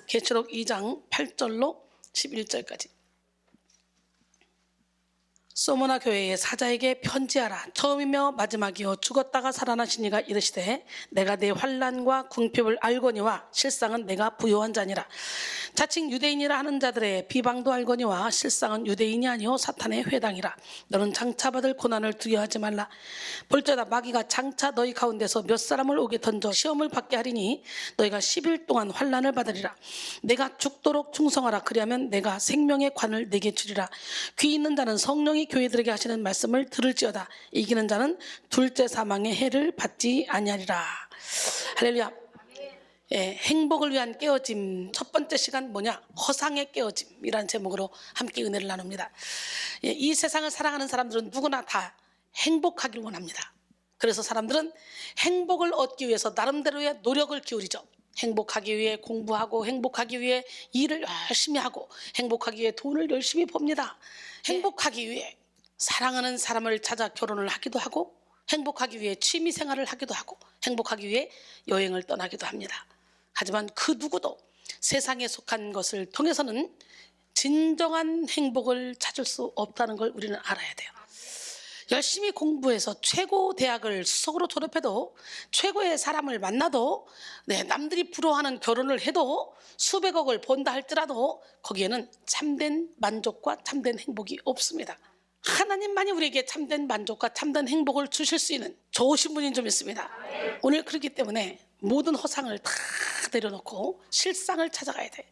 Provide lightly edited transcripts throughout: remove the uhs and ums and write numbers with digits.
계시록 2장 8절로 11절까지. 소모나 교회의 사자에게 편지하라. 처음이며 마지막이요 죽었다가 살아나신 이가 이르시되 내가 내 환난과 궁핍을 알거니와 실상은 내가 부요한 자니라. 자칭 유대인이라 하는 자들의 비방도 알거니와 실상은 유대인이 아니요 사탄의 회당이라. 너는 장차 받을 고난을 두려워하지 말라. 볼지어다 마귀가 장차 너희 가운데서 몇 사람을 오게 던져 시험을 받게 하리니 너희가 10일 동안 환난을 받으리라. 내가 죽도록 충성하라. 그리하면 내가 생명의 관을 내게 주리라. 귀 있는 자는 성령이 교회들에게 하시는 말씀을 들을지어다. 이기는 자는 둘째 사망의 해를 받지 아니하리라. 할렐루야. 예, 행복을 위한 깨어짐. 첫 번째 시간 뭐냐? 허상의 깨어짐이라는 제목으로 함께 은혜를 나눕니다. 예, 이 세상을 사랑하는 사람들은 누구나 다 행복하길 원합니다. 그래서 사람들은 행복을 얻기 위해서 나름대로의 노력을 기울이죠. 행복하기 위해 공부하고, 행복하기 위해 일을 열심히 하고, 행복하기 위해 돈을 열심히 법니다. 행복하기 위해 사랑하는 사람을 찾아 결혼을 하기도 하고, 행복하기 위해 취미 생활을 하기도 하고, 행복하기 위해 여행을 떠나기도 합니다. 하지만 그 누구도 세상에 속한 것을 통해서는 진정한 행복을 찾을 수 없다는 걸 우리는 알아야 돼요. 열심히 공부해서 최고 대학을 수석으로 졸업해도, 최고의 사람을 만나도, 남들이 부러워하는 결혼을 해도, 수백억을 번다 할지라도 거기에는 참된 만족과 참된 행복이 없습니다. 하나님만이 우리에게 참된 만족과 참된 행복을 주실 수 있는 좋으신 분이 좀 있습니다. 오늘 그렇기 때문에 모든 허상을 다 내려놓고 실상을 찾아가야 돼.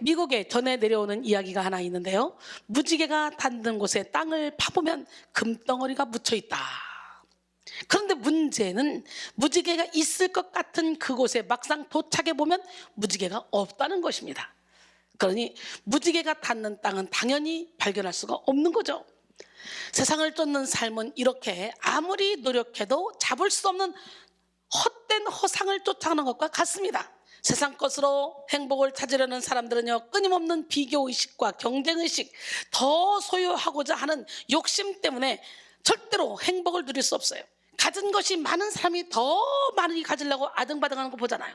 미국에 전해 내려오는 이야기가 하나 있는데요. 무지개가 닿는 곳에 땅을 파보면 금덩어리가 묻혀있다. 그런데 문제는 무지개가 있을 것 같은 그곳에 막상 도착해보면 무지개가 없다는 것입니다. 그러니 무지개가 닿는 땅은 당연히 발견할 수가 없는 거죠. 세상을 쫓는 삶은 이렇게 아무리 노력해도 잡을 수 없는 헛된 허상을 쫓아가는 것과 같습니다. 세상 것으로 행복을 찾으려는 사람들은요, 끊임없는 비교의식과 경쟁의식, 더 소유하고자 하는 욕심 때문에 절대로 행복을 누릴 수 없어요. 가진 것이 많은 사람이 더 많이 가지려고 아등바등하는 거 보잖아요.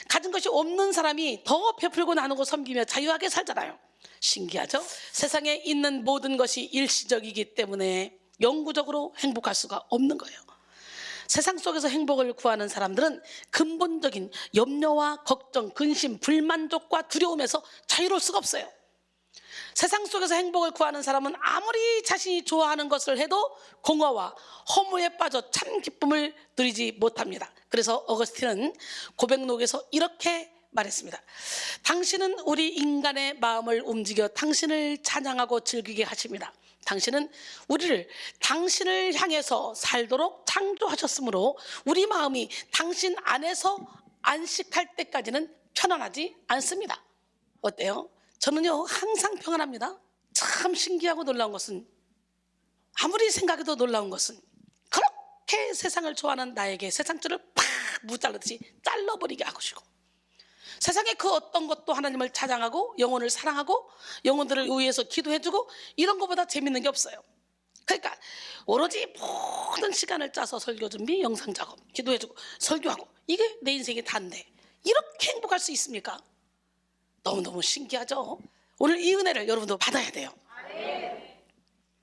가진 것이 없는 사람이 더 베풀고 나누고 섬기며 자유하게 살잖아요. 신기하죠? 세상에 있는 모든 것이 일시적이기 때문에 영구적으로 행복할 수가 없는 거예요. 세상 속에서 행복을 구하는 사람들은 근본적인 염려와 걱정, 근심, 불만족과 두려움에서 자유로울 수가 없어요. 세상 속에서 행복을 구하는 사람은 아무리 자신이 좋아하는 것을 해도 공허와 허무에 빠져 참 기쁨을 누리지 못합니다. 그래서 어거스틴은 고백록에서 이렇게 말했습니다. 당신은 우리 인간의 마음을 움직여 당신을 찬양하고 즐기게 하십니다. 당신은 우리를 당신을 향해서 살도록 창조하셨으므로 우리 마음이 당신 안에서 안식할 때까지는 편안하지 않습니다. 어때요? 저는요 항상 평안합니다. 참 신기하고 놀라운 것은, 아무리 생각해도 놀라운 것은, 그렇게 세상을 좋아하는 나에게 세상줄을 팍 무잘라듯이 잘라버리게 하시고, 세상에 그 어떤 것도 하나님을 찬양하고 영혼을 사랑하고 영혼들을 위해서 기도해주고 이런 것보다 재밌는 게 없어요. 그러니까 오로지 모든 시간을 짜서 설교 준비, 영상 작업, 기도해주고 설교하고, 이게 내 인생의 다인데 이렇게 행복할 수 있습니까? 너무너무 신기하죠? 오늘 이 은혜를 여러분도 받아야 돼요.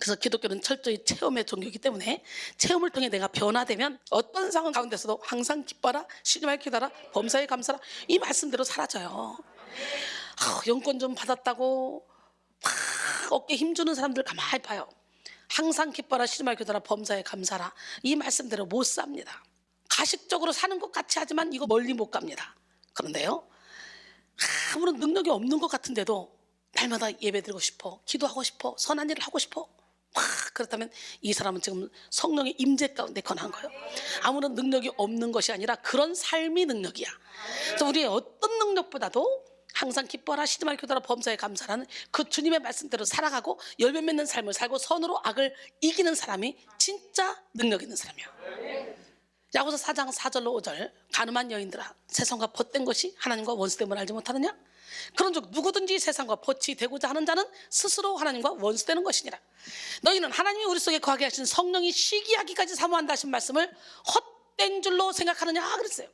그래서 기독교는 철저히 체험의 종교이기 때문에 체험을 통해 내가 변화되면 어떤 상황 가운데서도 항상 기뻐라, 쉬지 말고 기도하라, 범사에 감사라, 이 말씀대로 사라져요. 영권 좀 받았다고 막 어깨 힘주는 사람들 가만히 봐요. 항상 기뻐라, 쉬지 말고 기도하라, 범사에 감사라, 이 말씀대로 못 삽니다. 가식적으로 사는 것 같이 하지만 이거 멀리 못 갑니다. 그런데요, 아무런 능력이 없는 것 같은데도 날마다 예배드리고 싶어, 기도하고 싶어, 선한 일을 하고 싶어, 그렇다면 이 사람은 지금 성령의 임재 가운데 거한 거예요. 아무런 능력이 없는 것이 아니라 그런 삶이 능력이야. 그래서 우리의 어떤 능력보다도 항상 기뻐라, 쉬지 말고 기도하라, 범사에 감사라는 그 주님의 말씀대로 살아가고 열매 맺는 삶을 살고 선으로 악을 이기는 사람이 진짜 능력 있는 사람이야. 야고보서 4장 4절로 5절. 가늠한 여인들아, 세상과 벗된 것이 하나님과 원수됨을 알지 못하느냐? 그런즉 누구든지 세상과 벗이 되고자 하는 자는 스스로 하나님과 원수되는 것이니라. 너희는 하나님이 우리 속에 거하게 하신 성령이 시기하기까지 사모한다 하신 말씀을 헛된 줄로 생각하느냐 그랬어요.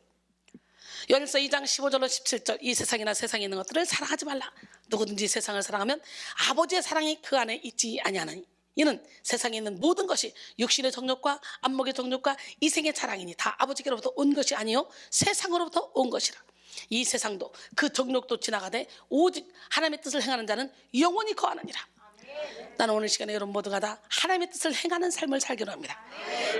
요한일서 2장 15절로 17절 이 세상이나 세상에 있는 것들을 사랑하지 말라. 누구든지 세상을 사랑하면 아버지의 사랑이 그 안에 있지 아니하나니 이는 세상에 있는 모든 것이 육신의 정욕과 안목의 정욕과 이생의 자랑이니 다 아버지께로부터 온 것이 아니요 세상으로부터 온 것이라. 이 세상도 그 정욕도 지나가되 오직 하나님의 뜻을 행하는 자는 영원히 거하느니라. 나는 오늘 시간에 여러분 모두가 다 하나님의 뜻을 행하는 삶을 살기로 합니다.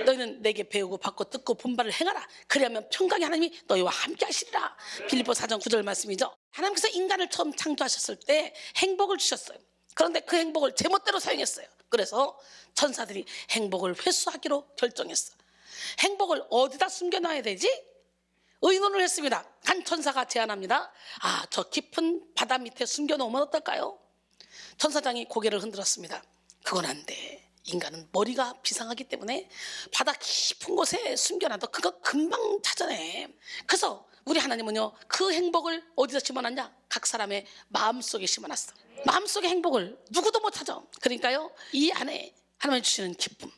너희는 내게 배우고 받고 듣고 본바를 행하라. 그리하면 평강의 하나님이 너희와 함께 하시리라. 빌립보 4장 9절 말씀이죠. 하나님께서 인간을 처음 창조하셨을 때 행복을 주셨어요. 그런데 그 행복을 제멋대로 사용했어요. 그래서 천사들이 행복을 회수하기로 결정했어. 행복을 어디다 숨겨놔야 되지? 의논을 했습니다. 한 천사가 제안합니다. 저 깊은 바다 밑에 숨겨놓으면 어떨까요? 천사장이 고개를 흔들었습니다. 그건 안 돼. 인간은 머리가 비상하기 때문에 바다 깊은 곳에 숨겨놔도 그거 금방 찾아내. 그래서 우리 하나님은요, 그 행복을 어디서 심어놨냐? 각 사람의 마음속에 심어놨어. 마음속의 행복을 누구도 못 찾아. 그러니까요, 이 안에 하나님 주시는 기쁨,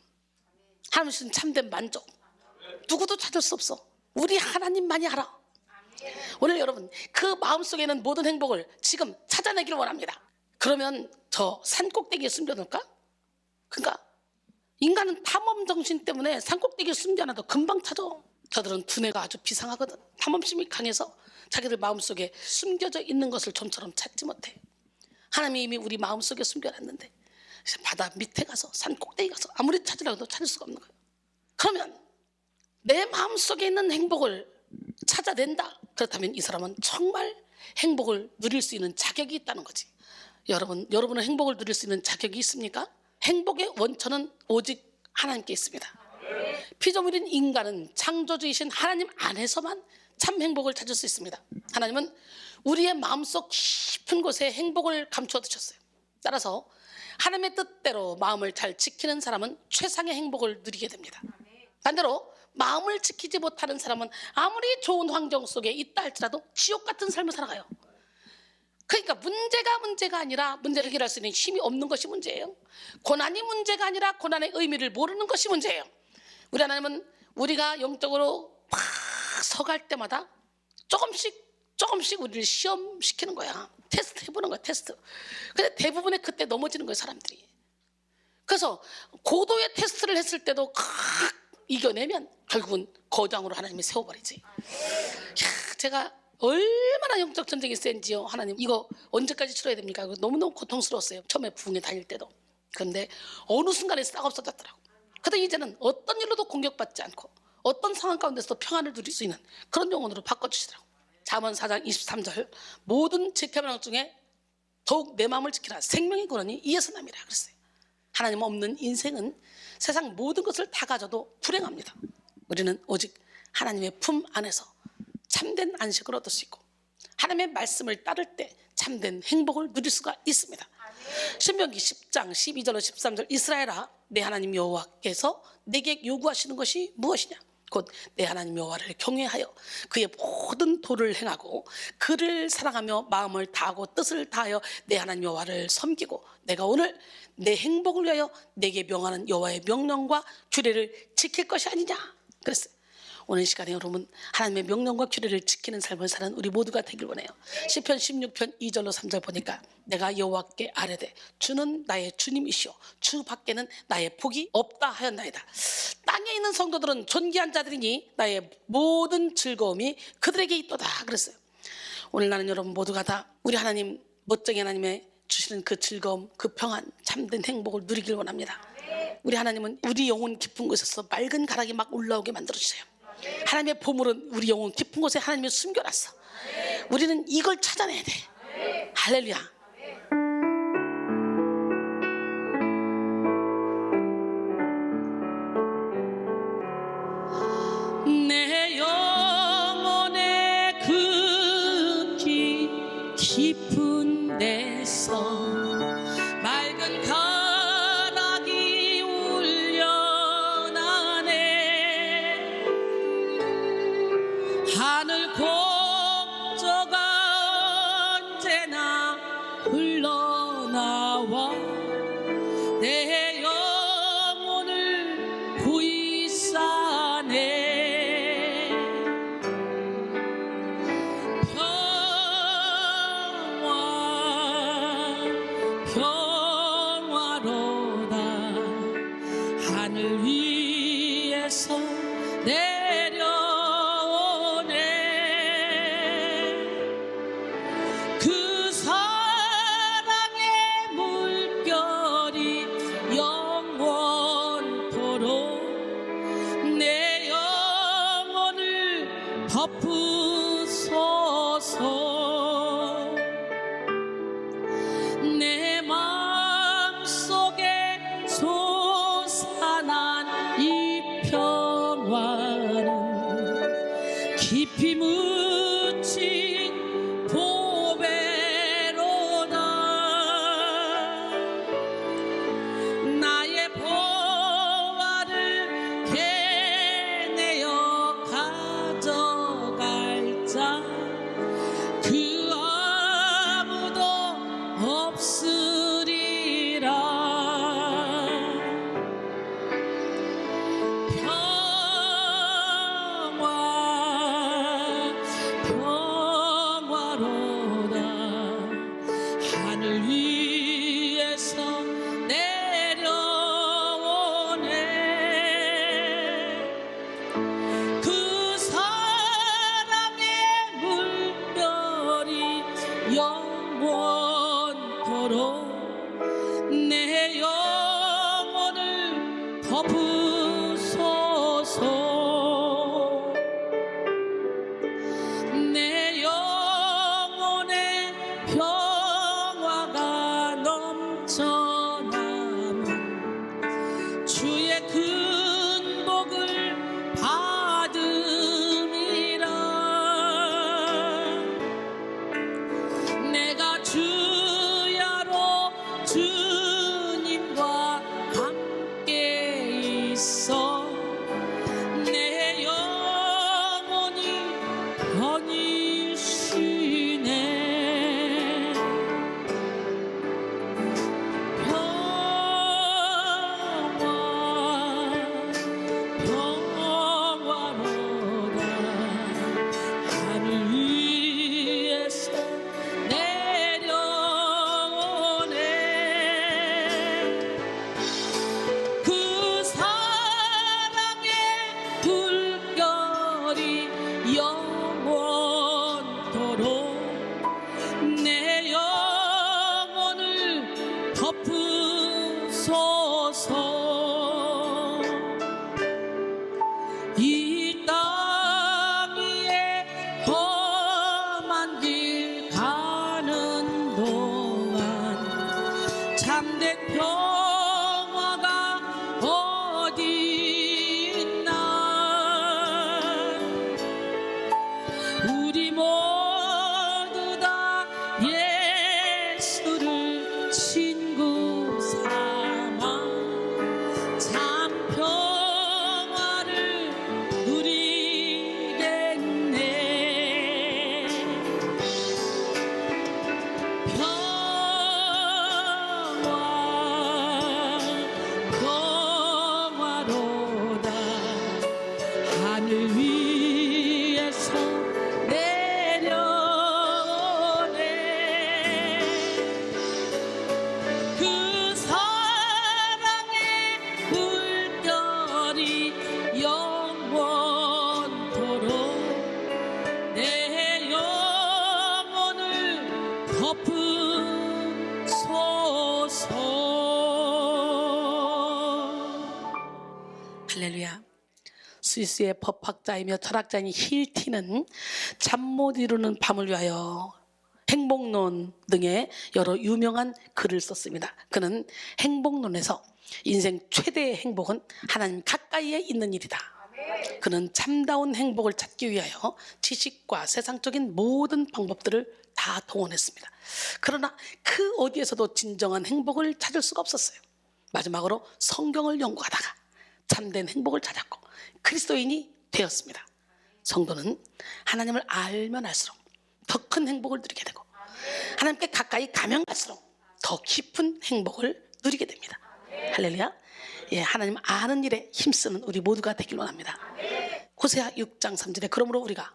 하나님 주시는 참된 만족, 누구도 찾을 수 없어. 우리 하나님만이 알아. 오늘 여러분 그 마음속에 있는 모든 행복을 지금 찾아내기를 원합니다. 그러면 저 산꼭대기에 숨겨놓을까? 그러니까 인간은 탐험 정신 때문에 산꼭대기에 숨겨놔도 금방 찾아. 저들은 두뇌가 아주 비상하거든. 탐험심이 강해서 자기들 마음속에 숨겨져 있는 것을 좀처럼 찾지 못해. 하나님이 이미 우리 마음속에 숨겨놨는데 바다 밑에 가서 산꼭대기 가서 아무리 찾으려고 해도 찾을 수가 없는 거예요. 그러면 내 마음속에 있는 행복을 찾아낸다. 그렇다면 이 사람은 정말 행복을 누릴 수 있는 자격이 있다는 거지. 여러분은 행복을 누릴 수 있는 자격이 있습니까? 행복의 원천은 오직 하나님께 있습니다. 피조물인 인간은 창조주이신 하나님 안에서만 참 행복을 찾을 수 있습니다. 하나님은 우리의 마음속 깊은 곳에 행복을 감추어 두셨어요. 따라서 하나님의 뜻대로 마음을 잘 지키는 사람은 최상의 행복을 누리게 됩니다. 반대로 마음을 지키지 못하는 사람은 아무리 좋은 환경 속에 있다 할지라도 지옥 같은 삶을 살아가요. 그러니까 문제가 아니라 문제를 해결할 수 있는 힘이 없는 것이 문제예요. 고난이 문제가 아니라 고난의 의미를 모르는 것이 문제예요. 우리 하나님은 우리가 영적으로 막 서갈 때마다 조금씩 우리를 시험시키는 거야. 테스트 해보는 거야, 테스트. 근데 대부분의 그때 넘어지는 거예요, 사람들이. 그래서 고도의 테스트를 했을 때도 이겨내면 결국은 거장으로 하나님이 세워버리지. 제가 얼마나 영적 전쟁이 센지요. 하나님 이거 언제까지 치러야 됩니까? 너무너무 고통스러웠어요. 처음에 부흥에 다닐 때도. 그런데 어느 순간에 싹 없어졌더라고. 그런데 이제는 어떤 일로도 공격받지 않고 어떤 상황 가운데서도 평안을 누릴 수 있는 그런 영혼으로 바꿔주시더라고. 잠언 4장 23절 모든 지켜명령 중에 더욱 내 마음을 지키라. 생명의 근원이 이에서 남이라 그랬어요. 하나님 없는 인생은 세상 모든 것을 다 가져도 불행합니다. 우리는 오직 하나님의 품 안에서 참된 안식을 얻을 수 있고 하나님의 말씀을 따를 때 참된 행복을 누릴 수가 있습니다. 신명기 10장 12절로 13절 이스라엘아 내 하나님 여호와께서 내게 요구하시는 것이 무엇이냐? 곧 내 하나님 여호와를 경외하여 그의 모든 도를 행하고 그를 사랑하며 마음을 다하고 뜻을 다하여 내 하나님 여호와를 섬기고 내가 오늘 내 행복을 위하여 내게 명하는 여호와의 명령과 규례를 지킬 것이 아니냐 그랬어요. 오늘 시간에 여러분 하나님의 명령과 규례를 지키는 삶을 사는 우리 모두가 되길 원해요. 시편 16편 2절로 3절 보니까 내가 여호와께 아뢰되 주는 나의 주님이시오 주 밖에는 나의 복이 없다 하였나이다. 땅에 있는 성도들은 존귀한 자들이니 나의 모든 즐거움이 그들에게 있도다 그랬어요. 오늘 나는 여러분 모두가 다 우리 하나님 멋쟁이 하나님의 주시는 그 즐거움 그 평안 참된 행복을 누리길 원합니다. 우리 하나님은 우리 영혼 깊은 곳에서 맑은 가락이 막 올라오게 만들어주세요. 하나님의 보물은 우리 영혼 깊은 곳에 하나님이 숨겨놨어. 우리는 이걸 찾아내야 돼. 할렐루야. 내 영혼의 그 깊은 데서 맑은 가락이 울려나네. 하늘 공조가 언제나 흘러나와 내 영혼을 구이사네. 위에서 내려오네. 그 사랑의 물결이 영원토록 내 영혼을 덮으소서. 내 마음속에 솟아난 이 평화는 깊이 묻힌 보배로다. 나의 보화를 캐내어 가져갈 자 그 아무도 없으리라. 평화로다. 하늘 위에서 내려오네. 그 사랑의 물결이 영원토록 내 영혼을 덮으소서. 내 영혼에 평화가 넘쳐나면 주의 큰 복을 받음이라. 내가 주야로 주님과 함께 있어 내 영혼이 편히 쉬네. 평화로다. 하늘 위에서 내려오네. 그 사랑의 물결이 영원토록 내 영혼을 덮으소서. 이 땅 위에 험한 길 가는 동안 참된 평화가 어디 있나. 우리 모두 다 예수를 친구 삼아 참 평화를 누리겠네. 평화로다. 하늘 위에서 내려오네. 그 사랑의 물결이 영원토록 내 영혼을 덮으소서. 할렐루야. 스위스의 법학자이며 철학자인 힐티는 잠 못 이루는 밤을 위하여 행복론 등의 여러 유명한 글을 썼습니다. 그는 행복론에서 인생 최대의 행복은 하나님 가까이에 있는 일이다. 그는 참다운 행복을 찾기 위하여 지식과 세상적인 모든 방법들을 다 동원했습니다. 그러나 그 어디에서도 진정한 행복을 찾을 수가 없었어요. 마지막으로 성경을 연구하다가 참된 행복을 찾았고 그리스도인이 되었습니다. 성도는 하나님을 알면 알수록 더 큰 행복을 누리게 되고 하나님께 가까이 가면 갈수록 더 깊은 행복을 누리게 됩니다. 할렐루야. 예, 하나님 아는 일에 힘쓰는 우리 모두가 되길 원합니다. 호세아 6장 3절에 그러므로 우리가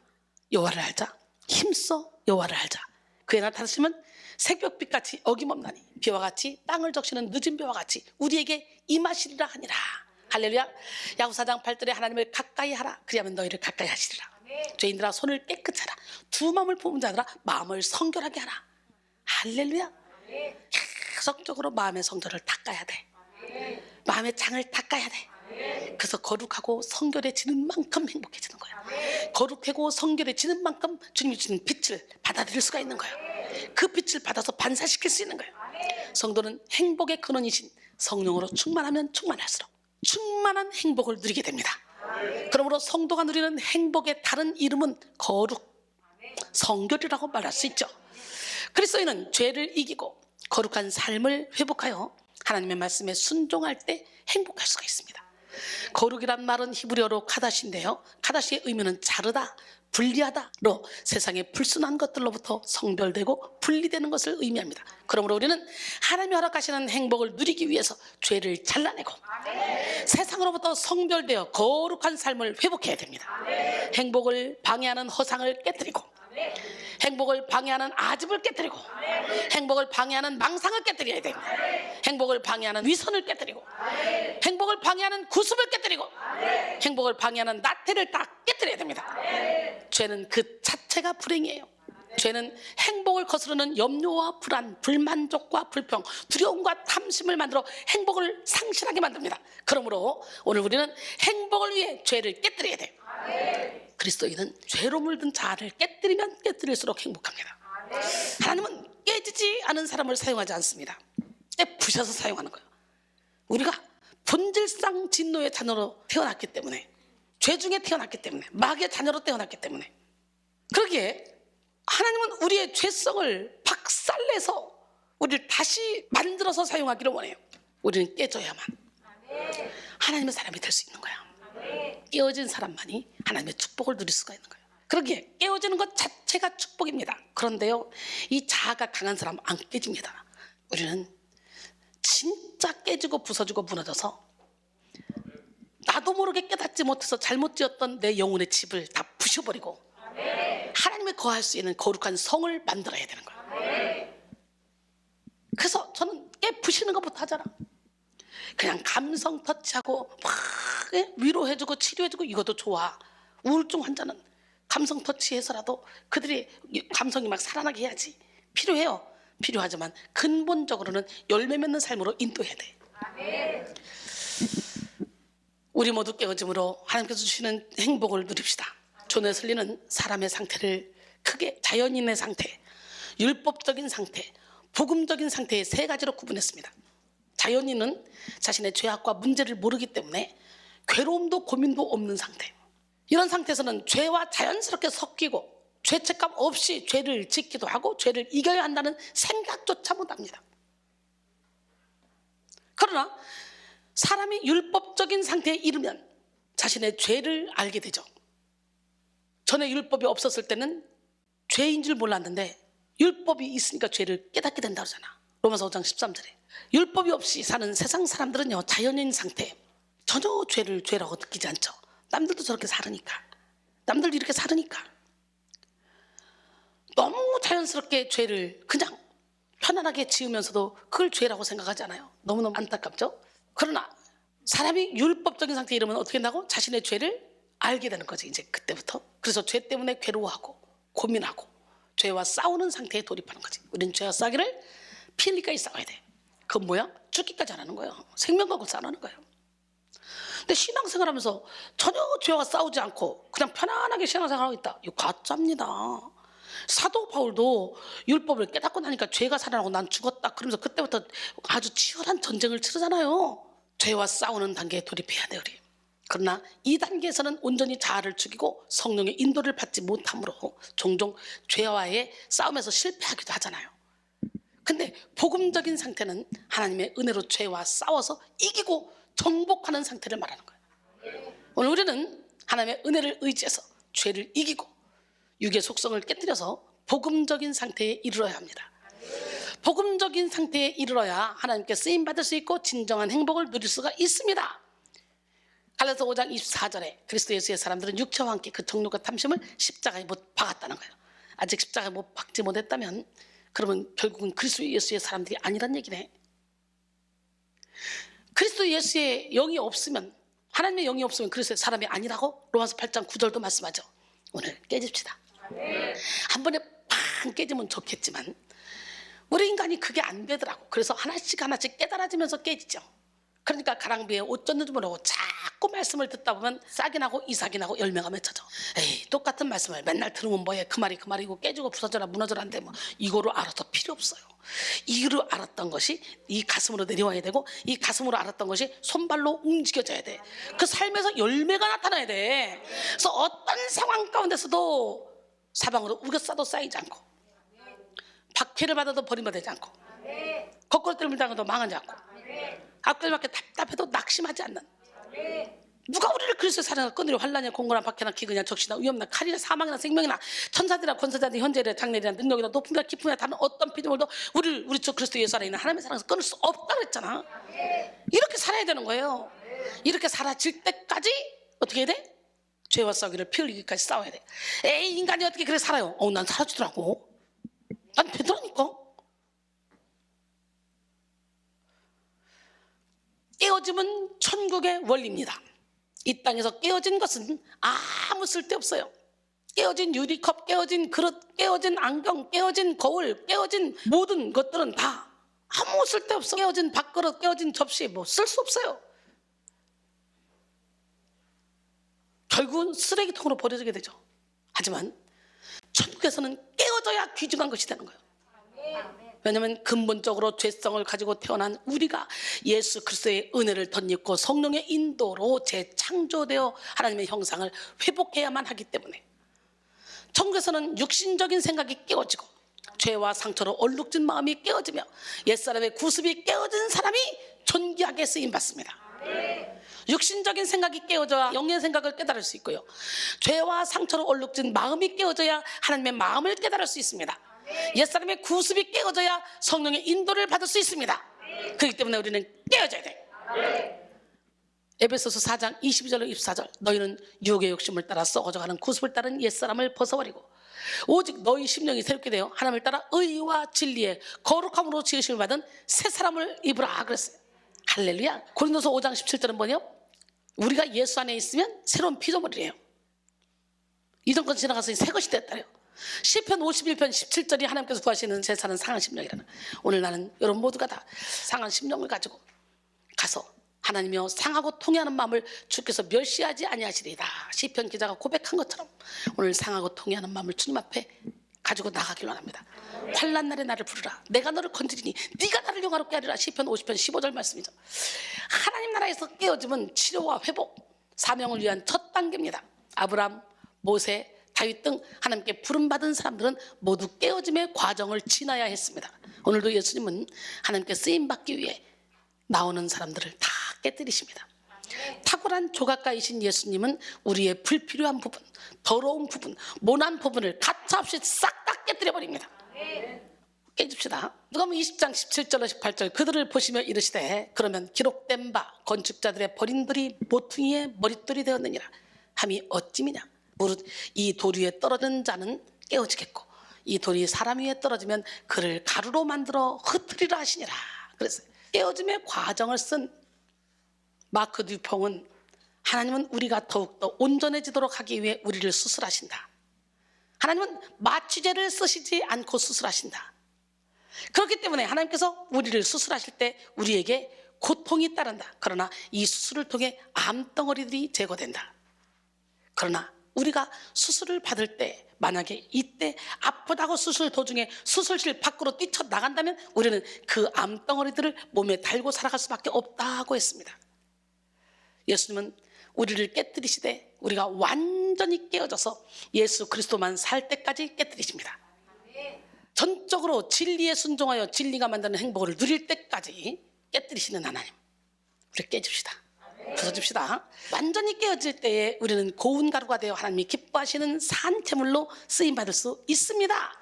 여호와를 알자, 힘써 여호와를 알자. 그의 날 다스리면 새벽빛같이 어김없나니 비와 같이 땅을 적시는 늦은 비와 같이 우리에게 임하시리라 하니라. 할렐루야. 야고사장 8절에 하나님을 가까이 하라. 그리하면 너희를 가까이 하시리라. 죄인들아 손을 깨끗이 하라. 두 마음을 품은 자들아 마음을 성결하게 하라. 할렐루야. 계속적으로 마음의 성결을 닦아야 돼. 마음의 장을 닦아야 돼. 그래서 거룩하고 성결해지는 만큼 행복해지는 거야. 거룩하고 성결해지는 만큼 주님이 주는 빛을 받아들일 수가 있는 거야. 그 빛을 받아서 반사시킬 수 있는 거야. 성도는 행복의 근원이신 성령으로 충만하면 충만할수록 충만한 행복을 누리게 됩니다. 그러므로 성도가 누리는 행복의 다른 이름은 거룩, 성결이라고 말할 수 있죠. 그리스도인은 죄를 이기고 거룩한 삶을 회복하여 하나님의 말씀에 순종할 때 행복할 수가 있습니다. 거룩이란 말은 히브리어로 카다시인데요, 카다시의 의미는 자르다, 분리하다로 세상의 불순한 것들로부터 성별되고 분리되는 것을 의미합니다. 그러므로 우리는 하나님이 허락하시는 행복을 누리기 위해서 죄를 잘라내고 세상으로부터 성별되어 거룩한 삶을 회복해야 됩니다. 행복을 방해하는 허상을 깨뜨리고 행복을 방해하는 아집을 깨뜨리고 행복을 방해하는 망상을 깨뜨려야 됩니다. 행복을 방해하는 위선을 깨뜨리고 행복을 방해하는 구습을 깨뜨리고 행복을 방해하는 나태를 다 깨뜨려야 됩니다. 죄는 그 자체가 불행이에요. 죄는 행복을 거스르는 염려와 불안, 불만족과 불평, 두려움과 탐심을 만들어 행복을 상실하게 만듭니다. 그러므로 오늘 우리는 행복을 위해 죄를 깨뜨려야 돼요. 그리스도인은 죄로 물든 자아를 깨뜨리면 깨뜨릴수록 행복합니다. 하나님은 깨지지 않은 사람을 사용하지 않습니다. 깨부셔서 사용하는 거예요. 우리가 본질상 진노의 자녀로 태어났기 때문에, 죄 중에 태어났기 때문에, 마귀의 자녀로 태어났기 때문에, 그러기에 하나님은 우리의 죄성을 박살내서 우리를 다시 만들어서 사용하기를 원해요. 우리는 깨져야만 하나님의 사람이 될 수 있는 거야. 깨어진 사람만이 하나님의 축복을 누릴 수가 있는 거예요. 그러기에 깨어지는 것 자체가 축복입니다. 그런데요, 이 자아가 강한 사람은 안 깨집니다. 우리는 진짜 깨지고 부서지고 무너져서 나도 모르게 깨닫지 못해서 잘못 지었던 내 영혼의 집을 다 부셔버리고 하나님이 거할 수 있는 거룩한 성을 만들어야 되는 거예요. 그래서 저는 깨부시는 것부터 하잖아. 그냥 감성 터치하고 막 위로해주고 치료해주고 이것도 좋아. 우울증 환자는 감성 터치해서라도 그들이 감성이 막 살아나게 해야지. 필요해요. 필요하지만 근본적으로는 열매 맺는 삶으로 인도해야 돼. 우리 모두 깨어짐으로 하나님께서 주시는 행복을 누립시다. 존 웨슬리는 사람의 상태를 크게 자연인의 상태, 율법적인 상태, 복음적인 상태의 세 가지로 구분했습니다. 자연인은 자신의 죄악과 문제를 모르기 때문에 괴로움도 고민도 없는 상태. 이런 상태에서는 죄와 자연스럽게 섞이고 죄책감 없이 죄를 짓기도 하고 죄를 이겨야 한다는 생각조차 못합니다. 그러나 사람이 율법적인 상태에 이르면 자신의 죄를 알게 되죠. 전에 율법이 없었을 때는 죄인 줄 몰랐는데 율법이 있으니까 죄를 깨닫게 된다고 하잖아. 로마서 5장 13절에. 율법이 없이 사는 세상 사람들은요, 자연인 상태 전혀 죄를 죄라고 느끼지 않죠. 남들도 저렇게 살으니까, 남들도 이렇게 살으니까 너무 자연스럽게 죄를 그냥 편안하게 지으면서도 그걸 죄라고 생각하지 않아요. 너무너무 안타깝죠. 그러나 사람이 율법적인 상태에 이르면 어떻게 된다고? 자신의 죄를 알게 되는 거지, 이제 그때부터. 그래서 죄 때문에 괴로워하고 고민하고 죄와 싸우는 상태에 돌입하는 거지. 우리는 죄와 싸기를 피흘리까지 싸워야 돼. 그건 뭐야? 죽기까지 안 하는 거예요. 생명 걸고 싸우는 거예요. 근데 신앙생활하면서 전혀 죄와 싸우지 않고 그냥 편안하게 신앙생활하고 있다, 이거 가짜입니다. 사도 바울도 율법을 깨닫고 나니까 죄가 살아나고 난 죽었다 그러면서 그때부터 아주 치열한 전쟁을 치르잖아요. 죄와 싸우는 단계에 돌입해야 돼요, 우리. 그러나 이 단계에서는 온전히 자아를 죽이고 성령의 인도를 받지 못함으로 종종 죄와의 싸움에서 실패하기도 하잖아요. 근데 복음적인 상태는 하나님의 은혜로 죄와 싸워서 이기고 정복하는 상태를 말하는 거예요. 오늘 우리는 하나님의 은혜를 의지해서 죄를 이기고 육의 속성을 깨뜨려서 복음적인 상태에 이르러야 합니다. 복음적인 상태에 이르러야 하나님께 쓰임받을 수 있고 진정한 행복을 누릴 수가 있습니다. 갈라디아서 5장 24절에 그리스도 예수의 사람들은 육체와 함께 그 정욕과 탐심을 십자가에 못 박았다는 거예요. 아직 십자가에 못 박지 못했다면 그러면 결국은 그리스도 예수의 사람들이 아니란 얘기네. 그리스도 예수의 영이 없으면 하나님의 영이 없으면 그리스도의 사람이 아니라고 로마서 8장 9절도 말씀하죠. 오늘 깨집시다. 한 번에 팡 깨지면 좋겠지만 우리 인간이 그게 안 되더라고. 그래서 하나씩 하나씩 깨달아지면서 깨지죠. 그러니까 가랑비에 옷 젖는 줄 모르고 자꾸 말씀을 듣다 보면 싹이 나고 이삭이 나고 열매가 맺혀져. 에이, 똑같은 말씀을 맨날 들으면 뭐해, 그 말이고 깨지고 부서져라 무너져라 한데 뭐 이거로 알아도 필요 없어요. 이거로 알았던 것이 이 가슴으로 내려와야 되고, 이 가슴으로 알았던 것이 손발로 움직여져야 돼. 그 삶에서 열매가 나타나야 돼. 그래서 어떤 상황 가운데서도 사방으로 우겨싸도 쌓이지 않고, 박해를 받아도 버림받지 않고, 거꾸로 때문에 당해도 망하지 않고, 앞길밖에 답답해도 낙심하지 않는, 누가 우리를 그리스도의 사랑을 끊으려 환난이나 공고나 박해나 기근이나 적시나 위험이나 칼이나 사망이나 생명이나 천사들이나 권세자들 현재나 장래나 능력이나 높음이나 깊음이나 다른 어떤 피조물도 우리 주 그리스도 예수 안에 있는 하나님의 사랑에서 끊을 수 없다고 했잖아. 이렇게 살아야 되는 거예요. 이렇게 사라질 때까지 어떻게 해야 돼? 죄와 싸우기를 피 흘리기까지 싸워야 돼. 에이, 인간이 어떻게 그래 살아요? 난 사라지더라고. 난 되더라니까. 깨어짐은 천국의 원리입니다. 이 땅에서 깨어진 것은 아무 쓸데없어요. 깨어진 유리컵, 깨어진 그릇, 깨어진 안경, 깨어진 거울, 깨어진 모든 것들은 다 아무 쓸데없어. 깨어진 밥그릇, 깨어진 접시 뭐 쓸 수 없어요. 결국은 쓰레기통으로 버려지게 되죠. 하지만 천국에서는 깨어져야 귀중한 것이 되는 거예요. 왜냐하면 근본적으로 죄성을 가지고 태어난 우리가 예수 그리스도의 은혜를 덧입고 성령의 인도로 재창조되어 하나님의 형상을 회복해야만 하기 때문에 천국에서는 육신적인 생각이 깨어지고 죄와 상처로 얼룩진 마음이 깨어지며 옛사람의 구습이 깨어진 사람이 존귀하게 쓰임받습니다. 육신적인 생각이 깨어져야 영의 생각을 깨달을 수 있고요, 죄와 상처로 얼룩진 마음이 깨어져야 하나님의 마음을 깨달을 수 있습니다. 옛사람의 구습이 깨어져야 성령의 인도를 받을 수 있습니다. 그렇기 때문에 우리는 깨어져야 돼. 에베소서 4장 22절로 24절, 너희는 유혹의 욕심을 따라 썩어져가는 구습을 따른 옛사람을 벗어버리고 오직 너희 심령이 새롭게 되어 하나님을 따라 의와 진리의 거룩함으로 지으심을 받은 새 사람을 입으라 그랬어요. 할렐루야. 고린도서 5장 17절은 뭐냐? 우리가 예수 안에 있으면 새로운 피조물이에요. 이전 것 지나가서 새 것이 됐다래요. 시편 51편 17절이 하나님께서 구하시는 제사는 상한 심령이라는. 오늘 나는 여러분 모두가 다 상한 심령을 가지고 가서 하나님이여 상하고 통해하는 마음을 주께서 멸시하지 아니하시리이다. 시편 기자가 고백한 것처럼 오늘 상하고 통해하는 마음을 주님 앞에 가지고 나가길 원합니다. 환난 날에 나를 부르라. 내가 너를 건드리니 네가 나를 영화롭게 하리라. 시편 50편 15절 말씀이죠. 하나님 나라에서 깨어짐은 치료와 회복, 사명을 위한 첫 단계입니다. 아브람, 모세, 다윗 등 하나님께 부름받은 사람들은 모두 깨어짐의 과정을 지나야 했습니다. 오늘도 예수님은 하나님께 쓰임받기 위해 나오는 사람들을 다 깨뜨리십니다. 탁월한 조각가이신 예수님은 우리의 불필요한 부분, 더러운 부분, 모난 부분을 가차없이 싹 다 깨뜨려버립니다. 깨집시다. 누가복음 20장 17절로 18절, 그들을 보시며 이르시되 그러면 기록된 바 건축자들의 버림들이 모퉁이의 머릿돌이 되었느니라 함이 어찌미냐. 무릇 이 돌 위에 떨어진 자는 깨어지겠고 이 돌이 사람 위에 떨어지면 그를 가루로 만들어 흩으리라 하시니라. 그래서 깨어짐의 과정을 쓴 마크 듀퐁은 하나님은 우리가 더욱더 온전해지도록 하기 위해 우리를 수술하신다. 하나님은 마취제를 쓰시지 않고 수술하신다. 그렇기 때문에 하나님께서 우리를 수술하실 때 우리에게 고통이 따른다. 그러나 이 수술을 통해 암덩어리들이 제거된다. 그러나 우리가 수술을 받을 때 만약에 이때 아프다고 수술 도중에 수술실 밖으로 뛰쳐나간다면 우리는 그 암덩어리들을 몸에 달고 살아갈 수밖에 없다고 했습니다. 예수님은 우리를 깨뜨리시되 우리가 완전히 깨어져서 예수 그리스도만 살 때까지 깨뜨리십니다. 전적으로 진리에 순종하여 진리가 만드는 행복을 누릴 때까지 깨뜨리시는 하나님, 우리 깨집시다. 부서집시다. 완전히 깨어질 때에 우리는 고운 가루가 되어 하나님이 기뻐하시는 산채물로 쓰임받을 수 있습니다.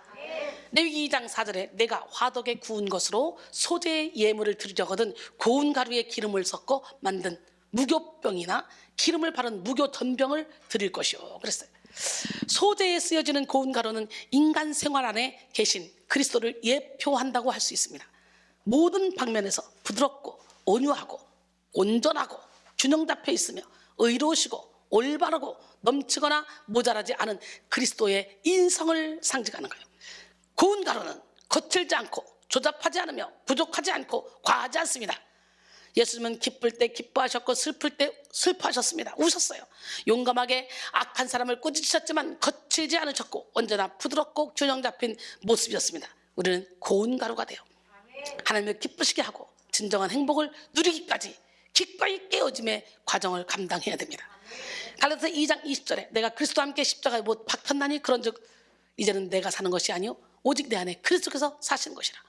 레위기 2장 4절에 내가 화덕에 구운 것으로 소재의 예물을 드리려거든 고운 가루에 기름을 섞어 만든 무교병이나 기름을 바른 무교전병을 드릴 것이요 그랬어요. 소재에 쓰여지는 고운 가루는 인간 생활 안에 계신 그리스도를 예표한다고 할 수 있습니다. 모든 방면에서 부드럽고 온유하고 온전하고 균형 잡혀 있으며 의로우시고 올바르고 넘치거나 모자라지 않은 그리스도의 인성을 상징하는 거예요. 고운 가루는 거칠지 않고 조잡하지 않으며 부족하지 않고 과하지 않습니다. 예수님은 기쁠 때 기뻐하셨고 슬플 때 슬퍼하셨습니다. 우셨어요. 용감하게 악한 사람을 꾸짖으셨지만 거칠지 않으셨고 언제나 부드럽고 균형 잡힌 모습이었습니다. 우리는 고운 가루가 돼요. 하나님을 기쁘시게 하고 진정한 행복을 누리기까지 기꺼이 깨어짐의 과정을 감당해야 됩니다. 갈라디아서 2장 20절에 내가 그리스도와 함께 십자가에 못 박혔나니 그런즉 이제는 내가 사는 것이 아니요 오직 내 안에 그리스도께서 사시는 것이라.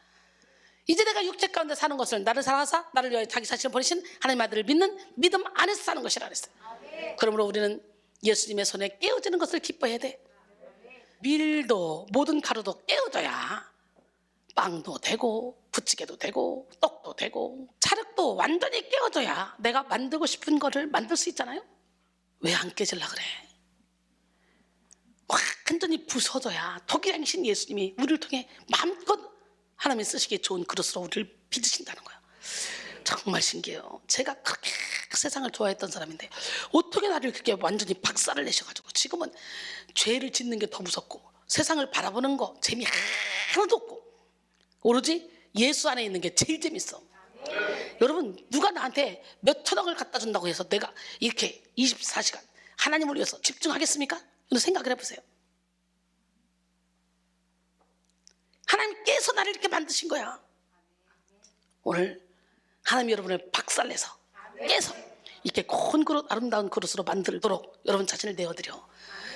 이제 내가 육체 가운데 사는 것을 나를 사랑하사 나를 위하여 자기 자신을 버리신 하나님 아들을 믿는 믿음 안에서 사는 것이라 그랬어요. 그러므로 우리는 예수님의 손에 깨어지는 것을 기뻐해야 돼. 밀도 모든 가루도 깨어져야 빵도 되고 부치개도 되고 떡도 되고 찰흙도 완전히 깨어져야 내가 만들고 싶은 거를 만들 수 있잖아요. 왜 안 깨질라 그래? 완전히 부서져야 토기장이신 예수님이 우리를 통해 마음껏 하나님이 쓰시기에 좋은 그릇으로 우리를 빚으신다는 거예요. 정말 신기해요. 제가 그렇게 세상을 좋아했던 사람인데 어떻게 나를 그렇게 완전히 박살을 내셔가지고 지금은 죄를 짓는 게 더 무섭고 세상을 바라보는 거 재미 하나도 없고 오로지 예수 안에 있는 게 제일 재밌어. 여러분 누가 나한테 몇 천억을 갖다 준다고 해서 내가 이렇게 24시간 하나님을 위해서 집중하겠습니까? 생각을 해보세요. 하나님께서 나를 이렇게 만드신 거야. 오늘 하나님 여러분을 박살내서 깨서 이렇게 고운 그릇 아름다운 그릇으로 만들도록 여러분 자신을 내어드려.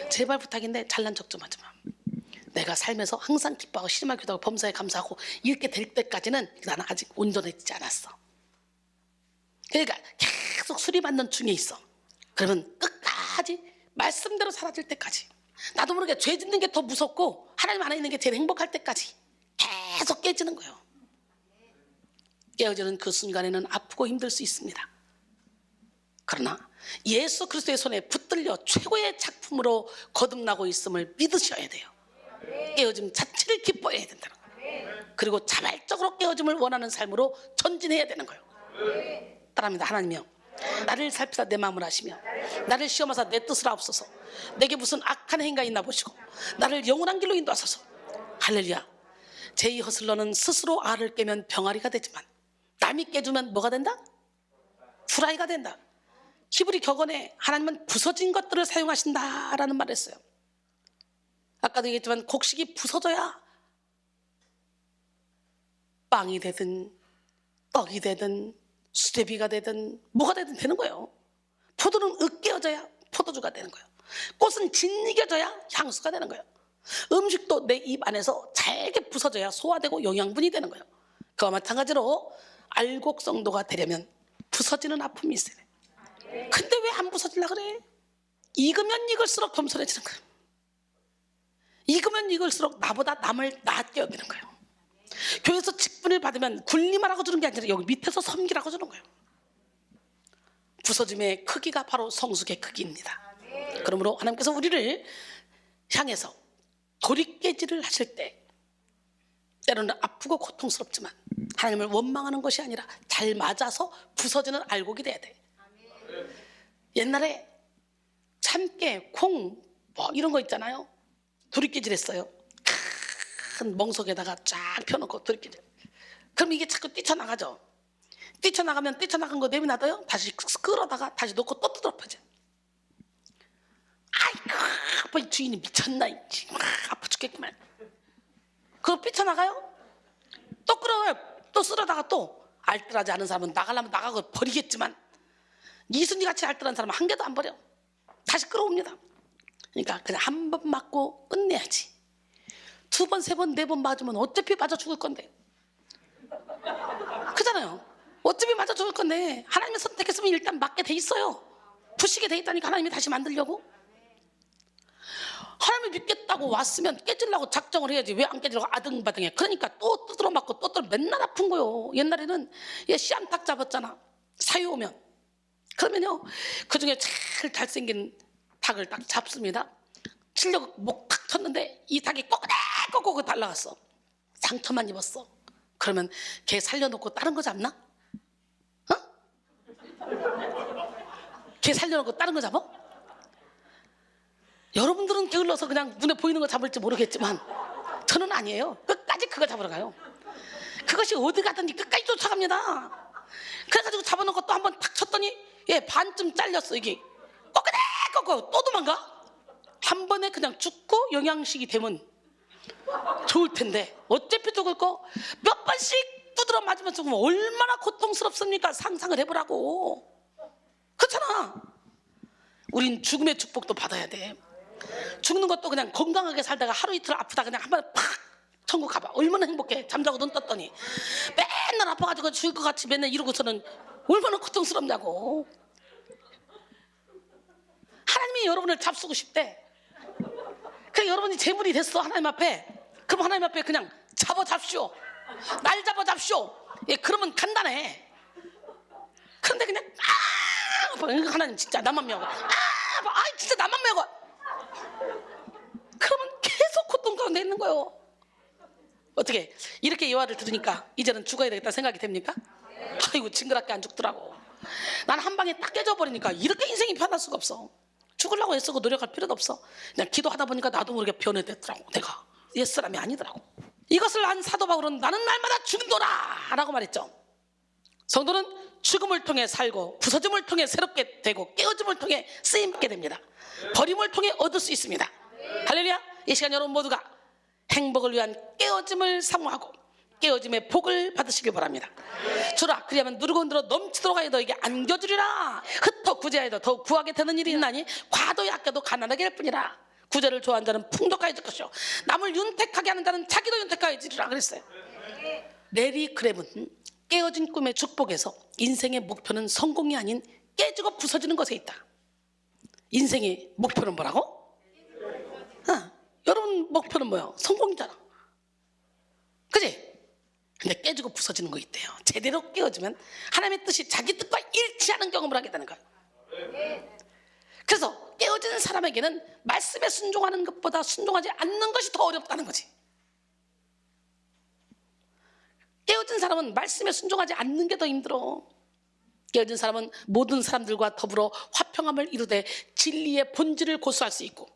제발 부탁인데 잘난 척 좀 하지 마. 내가 살면서 항상 기뻐하고 신임하게 기도하고 범사에 감사하고 이렇게 될 때까지는 나는 아직 온전해지지 않았어. 그러니까 계속 수리받는 중에 있어. 그러면 끝까지 말씀대로 사라질 때까지 나도 모르게 죄 짓는 게 더 무섭고 하나님 안에 있는 게 제일 행복할 때까지 계속 깨지는 거예요. 깨어지는 그 순간에는 아프고 힘들 수 있습니다. 그러나 예수 그리스도의 손에 붙들려 최고의 작품으로 거듭나고 있음을 믿으셔야 돼요. 깨어짐 자체를 기뻐해야 된다는 거예요. 그리고 자발적으로 깨어짐을 원하는 삶으로 전진해야 되는 거예요. 따라합니다. 하나님이여 나를 살피사 내 마음을 아시며 나를 시험하사 내 뜻을 아옵소서. 내게 무슨 악한 행위가 있나 보시고 나를 영원한 길로 인도하소서. 할렐루야. 제 허슬러는 스스로 알을 깨면 병아리가 되지만 남이 깨주면 뭐가 된다? 후라이가 된다. 히브리 격언에 하나님은 부서진 것들을 사용하신다라는 말을 했어요. 아까도 얘기했지만 곡식이 부서져야 빵이 되든 떡이 되든 수제비가 되든 뭐가 되든 되는 거예요. 포도는 으깨어져야 포도주가 되는 거예요. 꽃은 짓이겨져야 향수가 되는 거예요. 음식도 내 입 안에서 잘게 부서져야 소화되고 영양분이 되는 거예요. 그와 마찬가지로 알곡성도가 되려면 부서지는 아픔이 있어야 돼. 근데 왜 안 부서지려고 그래? 익으면 익을수록 겸손해지는 거예요. 익으면 익을수록 나보다 남을 낫게 여기는 거예요. 교회에서 직분을 받으면 군림하라고 주는 게 아니라 여기 밑에서 섬기라고 주는 거예요. 부서짐의 크기가 바로 성숙의 크기입니다. 그러므로 하나님께서 우리를 향해서 돌이깨질을 하실 때 때로는 아프고 고통스럽지만 하나님을 원망하는 것이 아니라 잘 맞아서 부서지는 알곡이 돼야 돼. 옛날에 참깨, 콩 뭐 이런 거 있잖아요. 돌이깨질 했어요. 큰 멍석에다가 쫙 펴놓고 돌이깨질. 그럼 이게 자꾸 뛰쳐나가죠. 뛰쳐나가면 뛰쳐나간 거 내비놔둬요. 다시 끌어다가 다시 놓고 또 뜯어펴져. 아이고 아빠 주인이 미쳤나 아파 죽겠구만. 그거 뛰쳐나가요. 또 끌어요. 또 쓸어다가 또 알뜰하지 않은 사람은 나가려면 나가고 버리겠지만 이순이 같이 알뜰한 사람은 한 개도 안 버려. 다시 끌어옵니다. 그러니까 그냥 한 번 맞고 끝내야지. 두 번, 세 번, 네 번 맞으면 어차피 맞아 죽을 건데. 그잖아요. 어차피 맞아 죽을 건데 하나님이 선택했으면 일단 맞게 돼 있어요. 부시게 돼 있다니까 하나님이 다시 만들려고. 하나님을 믿겠다고 왔으면 깨지려고 작정을 해야지. 왜 안 깨지려고 아등바등해. 그러니까 또 두드러 맞고 또 맨날 아픈 거요. 옛날에는 씨암탉 잡았잖아. 사유 오면. 그러면요 그중에 제일 잘생긴 닭을 딱 잡습니다. 치려고 목 탁 쳤는데 이 닭이 꼬꼬꼬꼬 달라갔어. 상처만 입었어. 그러면 걔 살려놓고 다른 거 잡나? 어? 개 살려놓고 다른 거 잡아? 여러분들은 게을러서 그냥 눈에 보이는 거 잡을지 모르겠지만 저는 아니에요. 끝까지 그거 잡으러 가요. 그것이 어디 가든지 끝까지 쫓아갑니다. 그래가지고 잡아놓고 또 한 번 탁 쳤더니 반쯤 잘렸어. 이게 꺾어 또 도망가? 한 번에 그냥 죽고 영양식이 되면 좋을 텐데 어차피 죽을 거 몇 번씩 두드러 맞으면 죽으면 얼마나 고통스럽습니까? 상상을 해보라고. 그렇잖아. 우린 죽음의 축복도 받아야 돼. 죽는 것도 그냥 건강하게 살다가 하루 이틀 아프다 그냥 한 번에 팍 천국 가봐. 얼마나 행복해. 잠자고 눈 떴더니 맨날 아파가지고 죽을 것 같이 맨날 이러고서는 얼마나 고통스럽냐고. 하나님이 여러분을 잡수고 싶대. 그냥 여러분이 재물이 됐어 하나님 앞에. 그럼 하나님 앞에 그냥 잡아잡시오. 날 잡아잡시오. 그러면 간단해. 그런데 그냥 하나님 진짜 나만 미워가. 진짜 나만 미워가. 그러면 계속 고통 가운데 있는 거예요. 어떻게 이렇게 예화를 들으니까 이제는 죽어야 되겠다 생각이 됩니까? 아이고 징그럽게 안 죽더라고. 난 한 방에 딱 깨져버리니까 이렇게 인생이 편할 수가 없어. 죽으려고 애쓰고 노력할 필요도 없어. 그냥 기도하다 보니까 나도 모르게 변해됐더라고. 내가 옛사람이 아니더라고. 이것을 한 사도 바울은 나는 날마다 죽는도다 라고 말했죠. 성도는 죽음을 통해 살고 부서짐을 통해 새롭게 되고 깨어짐을 통해 쓰임받게 됩니다. 버림을 통해 얻을 수 있습니다. 할렐루야. 이 시간 여러분 모두가 행복을 위한 깨어짐을 사모하고 깨어짐의 복을 받으시길 바랍니다. 주라 그리하면 누르고 흔들어 넘치도록 하여 너에게 안겨주리라. 흩어 구제하여도 더욱 구하게 되는 일이 있나니 과도히 아껴도 가난하게 할 뿐이라. 구제를 좋아하는 자는 풍족하여질 것이요 남을 윤택하게 하는 자는 자기도 윤택하여지리라 그랬어요. 레리 그랩은 깨어진 꿈의 축복에서 인생의 목표는 성공이 아닌 깨지고 부서지는 것에 있다. 인생의 목표는 뭐라고? 여러분 목표는 뭐예요? 성공이잖아. 그치? 근데 깨지고 부서지는 거 있대요. 제대로 깨어지면 하나님의 뜻이 자기 뜻과 일치하는 경험을 하게 되는 거예요. 그래서 깨어지는 사람에게는 말씀에 순종하는 것보다 순종하지 않는 것이 더 어렵다는 거지. 깨어진 사람은 말씀에 순종하지 않는 게 더 힘들어. 깨어진 사람은 모든 사람들과 더불어 화평함을 이루되 진리의 본질을 고수할 수 있고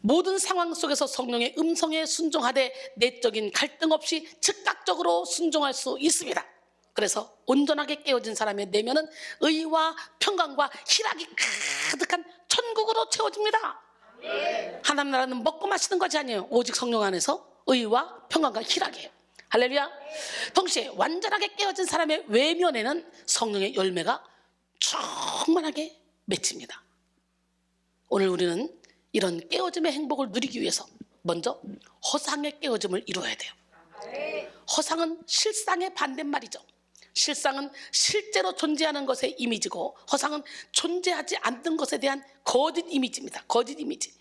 모든 상황 속에서 성령의 음성에 순종하되 내적인 갈등 없이 즉각적으로 순종할 수 있습니다. 그래서 온전하게 깨어진 사람의 내면은 의와 평강과 희락이 가득한 천국으로 채워집니다. 하나님 나라는 먹고 마시는 것이 아니에요. 오직 성령 안에서 의와 평강과 희락이에요. 할렐루야. 동시에 완전하게 깨어진 사람의 외면에는 성령의 열매가 충만하게 맺힙니다. 오늘 우리는 이런 깨어짐의 행복을 누리기 위해서 먼저 허상의 깨어짐을 이루어야 돼요. 허상은 실상의 반대말이죠. 실상은 실제로 존재하는 것의 이미지고 허상은 존재하지 않는 것에 대한 거짓 이미지입니다. 거짓 이미지.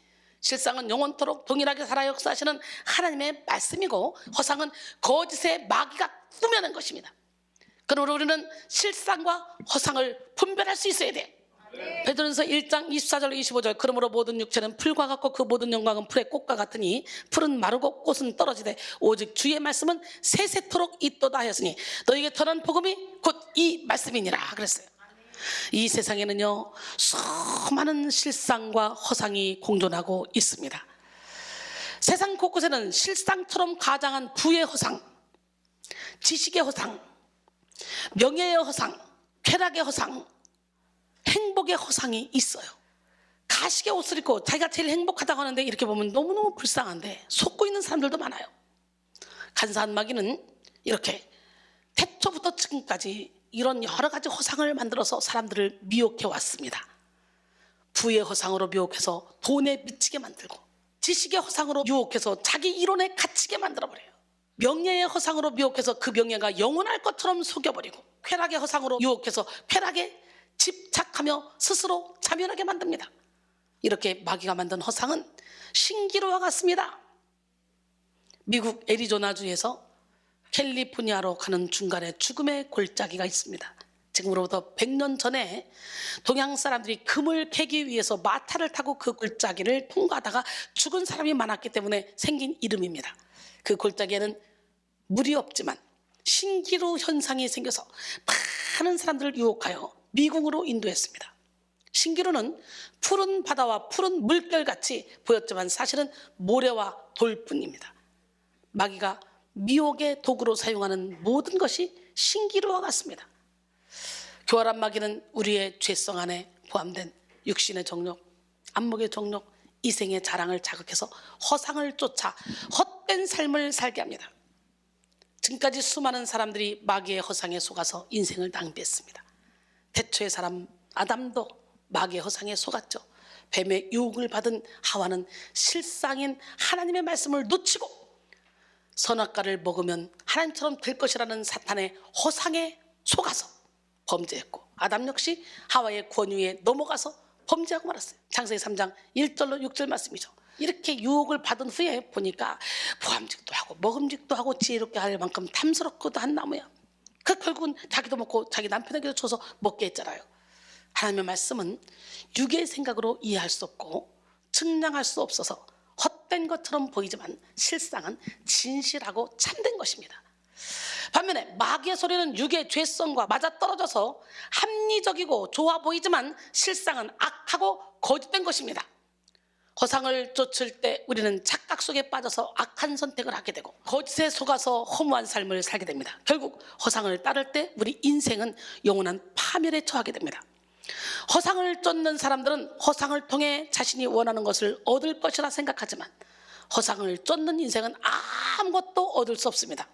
실상은 영원토록 동일하게 살아 역사하시는 하나님의 말씀이고 허상은 거짓의 마귀가 꾸며낸 것입니다. 그러므로 우리는 실상과 허상을 분별할 수 있어야 돼요. 베드로전서 1장 24절 25절 그러므로 모든 육체는 풀과 같고 그 모든 영광은 풀의 꽃과 같으니 풀은 마르고 꽃은 떨어지되 오직 주의 말씀은 세세토록 있도다 하였으니 너에게 전한 복음이 곧 이 말씀이니라 그랬어요. 이 세상에는요 수많은 실상과 허상이 공존하고 있습니다. 세상 곳곳에는 실상처럼 가장한 부의 허상, 지식의 허상, 명예의 허상, 쾌락의 허상, 행복의 허상이 있어요. 가식의 옷을 입고 자기가 제일 행복하다고 하는데 이렇게 보면 너무너무 불쌍한데 속고 있는 사람들도 많아요. 간사한 마귀는 이렇게 태초부터 지금까지 이런 여러 가지 허상을 만들어서 사람들을 미혹해 왔습니다. 부의 허상으로 미혹해서 돈에 미치게 만들고 지식의 허상으로 유혹해서 자기 이론에 갇히게 만들어버려요. 명예의 허상으로 미혹해서 그 명예가 영원할 것처럼 속여버리고 쾌락의 허상으로 유혹해서 쾌락에 집착하며 스스로 자멸하게 만듭니다. 이렇게 마귀가 만든 허상은 신기루와 같습니다. 미국 애리조나주에서 캘리포니아로 가는 중간에 죽음의 골짜기가 있습니다. 지금으로부터 100년 전에 동양 사람들이 금을 캐기 위해서 마차를 타고 그 골짜기를 통과하다가 죽은 사람이 많았기 때문에 생긴 이름입니다. 그 골짜기에는 물이 없지만 신기루 현상이 생겨서 많은 사람들을 유혹하여 미궁으로 인도했습니다. 신기루는 푸른 바다와 푸른 물결같이 보였지만 사실은 모래와 돌뿐입니다. 마귀가 미혹의 도구로 사용하는 모든 것이 신기루와 같습니다. 교활한 마귀는 우리의 죄성 안에 포함된 육신의 정욕, 안목의 정욕, 이생의 자랑을 자극해서 허상을 쫓아 헛된 삶을 살게 합니다. 지금까지 수많은 사람들이 마귀의 허상에 속아서 인생을 낭비했습니다. 태초의 사람 아담도 마귀의 허상에 속았죠. 뱀의 유혹을 받은 하와는 실상인 하나님의 말씀을 놓치고 선악과를 먹으면 하나님처럼 될 것이라는 사탄의 허상에 속아서 범죄했고, 아담 역시 하와의 권위에 넘어가서 범죄하고 말았어요. 창세기 3장 1절로 6절 말씀이죠. 이렇게 유혹을 받은 후에 보니까 보암직도 하고 먹음직도 하고 지혜롭게 할 만큼 탐스럽고도 한 나무야. 그 결국은 자기도 먹고 자기 남편에게도 줘서 먹게 했잖아요. 하나님의 말씀은 육의 생각으로 이해할 수 없고 측량할 수 없어서 헛된 것처럼 보이지만 실상은 진실하고 참된 것입니다. 반면에 마귀의 소리는 육의 죄성과 맞아떨어져서 합리적이고 좋아 보이지만 실상은 악하고 거짓된 것입니다. 허상을 쫓을 때 우리는 착각 속에 빠져서 악한 선택을 하게 되고 거짓에 속아서 허무한 삶을 살게 됩니다. 결국 허상을 따를 때 우리 인생은 영원한 파멸에 처하게 됩니다. 허상을 쫓는 사람들은 허상을 통해 자신이 원하는 것을 얻을 것이라 생각하지만 허상을 쫓는 인생은 아무것도 얻을 수 없습니다.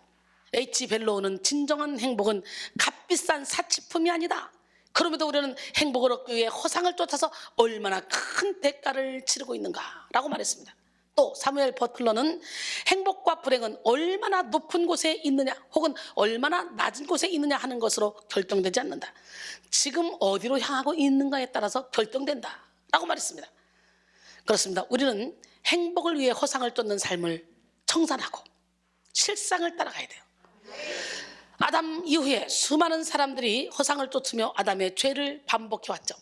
H. 벨로우는 진정한 행복은 값비싼 사치품이 아니다. 그럼에도 우리는 행복을 얻기 위해 허상을 쫓아서 얼마나 큰 대가를 치르고 있는가라고 말했습니다. 또 사무엘 버틀러는 행복과 불행은 얼마나 높은 곳에 있느냐 혹은 얼마나 낮은 곳에 있느냐 하는 것으로 결정되지 않는다. 지금 어디로 향하고 있는가에 따라서 결정된다 라고 말했습니다. 그렇습니다. 우리는 행복을 위해 허상을 쫓는 삶을 청산하고 실상을 따라가야 돼요. 아담 이후에 수많은 사람들이 허상을 쫓으며 아담의 죄를 반복해왔죠.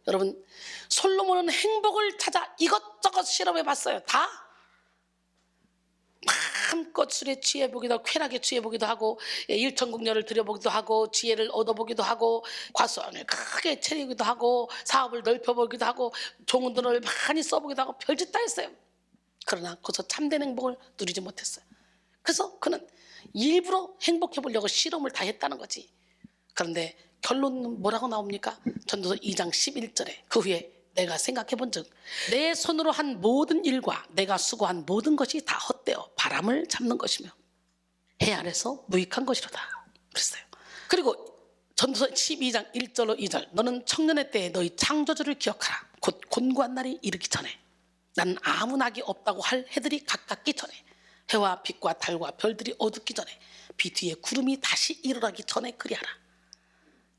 여러분, 솔로몬은 행복을 찾아 이것저것 실험해봤어요. 다 마음껏 술에 취해보기도 하고 쾌락에 취해보기도 하고 일천국녀를 들여보기도 하고 지혜를 얻어보기도 하고 과수원을 크게 차리기도 하고 사업을 넓혀보기도 하고 좋은 돈을 많이 써보기도 하고 별짓 다 했어요. 그러나 거기서 참된 행복을 누리지 못했어요. 그래서 그는 일부러 행복해 보려고 실험을 다 했다는 거지. 그런데 결론은 뭐라고 나옵니까? 전도서 2장 11절에 그 후에 내가 생각해 본즉 내 손으로 한 모든 일과 내가 수고한 모든 것이 다 헛되어 바람을 잡는 것이며 해 아래서 무익한 것이로다 그랬어요. 그리고 전도서 12장 1절로 2절 너는 청년의 때에 너희 창조주를 기억하라. 곧 곤고한 날이 이르기 전에 나는 아무 낙이 없다고 할 해들이 가깝기 전에 해와 빛과 달과 별들이 어둡기 전에 빛 위에 구름이 다시 일어나기 전에 그리하라.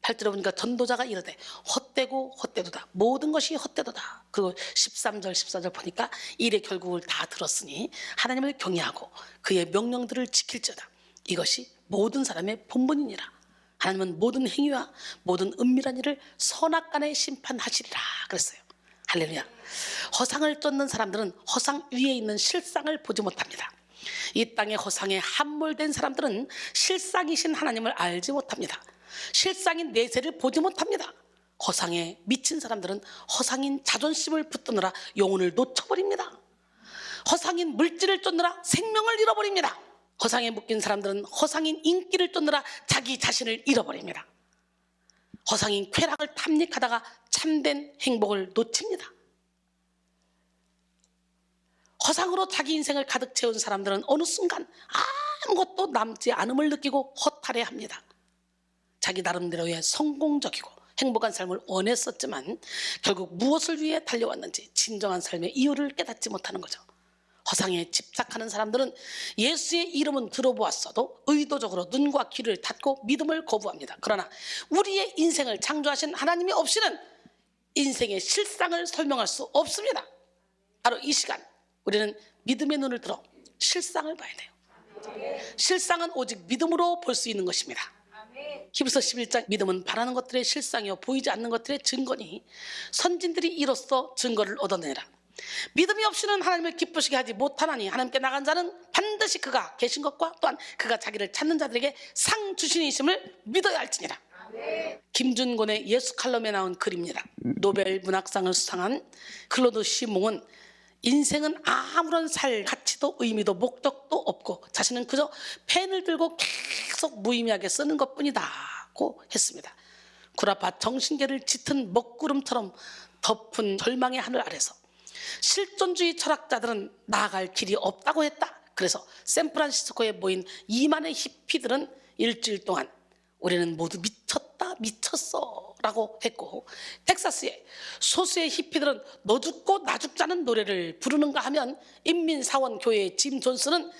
8절에 보니까 전도자가 이르되 헛되고 헛되도다. 모든 것이 헛되도다. 그리고 13절 14절 보니까 일의 결국을 다 들었으니 하나님을 경외하고 그의 명령들을 지킬지어다. 이것이 모든 사람의 본분이니라. 하나님은 모든 행위와 모든 은밀한 일을 선악간에 심판하시리라 그랬어요. 할렐루야. 허상을 쫓는 사람들은 허상 위에 있는 실상을 보지 못합니다. 이 땅의 허상에 함몰된 사람들은 실상이신 하나님을 알지 못합니다. 실상인 내세를 보지 못합니다. 허상에 미친 사람들은 허상인 자존심을 붙드느라 영혼을 놓쳐버립니다. 허상인 물질을 쫓느라 생명을 잃어버립니다. 허상에 묶인 사람들은 허상인 인기를 쫓느라 자기 자신을 잃어버립니다. 허상인 쾌락을 탐닉하다가 참된 행복을 놓칩니다. 허상으로 자기 인생을 가득 채운 사람들은 어느 순간 아무것도 남지 않음을 느끼고 허탈해합니다. 자기 나름대로의 성공적이고 행복한 삶을 원했었지만 결국 무엇을 위해 달려왔는지 진정한 삶의 이유를 깨닫지 못하는 거죠. 허상에 집착하는 사람들은 예수의 이름은 들어보았어도 의도적으로 눈과 귀를 닫고 믿음을 거부합니다. 그러나 우리의 인생을 창조하신 하나님이 없이는 인생의 실상을 설명할 수 없습니다. 바로 이 시간 우리는 믿음의 눈을 들어 실상을 봐야 돼요. 실상은 오직 믿음으로 볼 수 있는 것입니다. 히브리서 11장 믿음은 바라는 것들의 실상이요 보이지 않는 것들의 증거니 선진들이 이로써 증거를 얻어내라. 믿음이 없이는 하나님을 기쁘시게 하지 못하나니 하나님께 나간 자는 반드시 그가 계신 것과 또한 그가 자기를 찾는 자들에게 상 주시니심을 믿어야 할지니라. 김준곤의 예수 칼럼에 나온 글입니다. 노벨 문학상을 수상한 클로드 시몽은 인생은 아무런 살 가치도 의미도 목적도 없고 자신은 그저 펜을 들고 계속 무의미하게 쓰는 것뿐이다고 했습니다. 구라파 정신계를 짙은 먹구름처럼 덮은 절망의 하늘 아래서 실존주의 철학자들은 나아갈 길이 없다고 했다. 그래서 샌프란시스코에 모인 2만의 히피들은 일주일 동안 우리는 모두 미쳤다 미쳤어 라고 했고, 텍사스의 소수의 히피들은 너 죽고 나 죽자는 노래를 부르는가 하면 인민사원교회의 짐 존슨은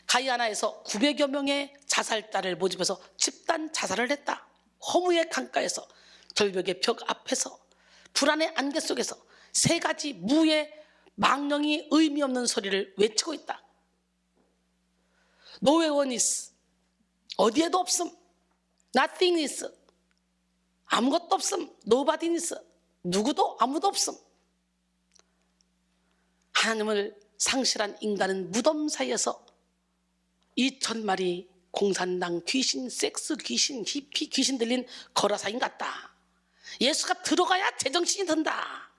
가이아나에서 900여 명의 자살자를 모집해서 집단 자살을 했다. 허무의 강가에서 절벽의 벽 앞에서 불안의 안개 속에서 세 가지 무의 망령이 의미 없는 소리를 외치고 있다. 노웨원 is, 어디에도 없음. Nothing is, 아무것도 없음. Nobody is, 누구도 아무도 없음. 하나님을 상실한 인간은 무덤 사이에서 2,000마리 공산당 귀신, 섹스 귀신, 히피 귀신 들린 거라사인 같다. 예수가 들어가야 제정신이 든다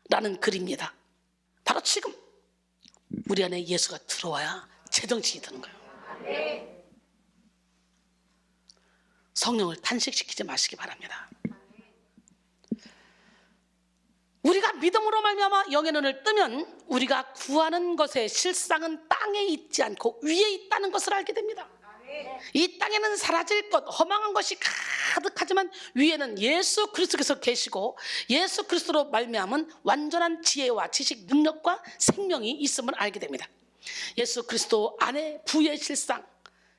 라는 글입니다. 바로 지금 우리 안에 예수가 들어와야 제정신이 드는 거예요. 성령을 탄식시키지 마시기 바랍니다. 우리가 믿음으로 말미암아 영의 눈을 뜨면 우리가 구하는 것의 실상은 땅에 있지 않고 위에 있다는 것을 알게 됩니다. 이 땅에는 사라질 것, 허망한 것이 가득하지만 위에는 예수 그리스도께서 계시고 예수 그리스도로 말미암은 완전한 지혜와 지식, 능력과 생명이 있음을 알게 됩니다. 예수 그리스도 안에 부의 실상,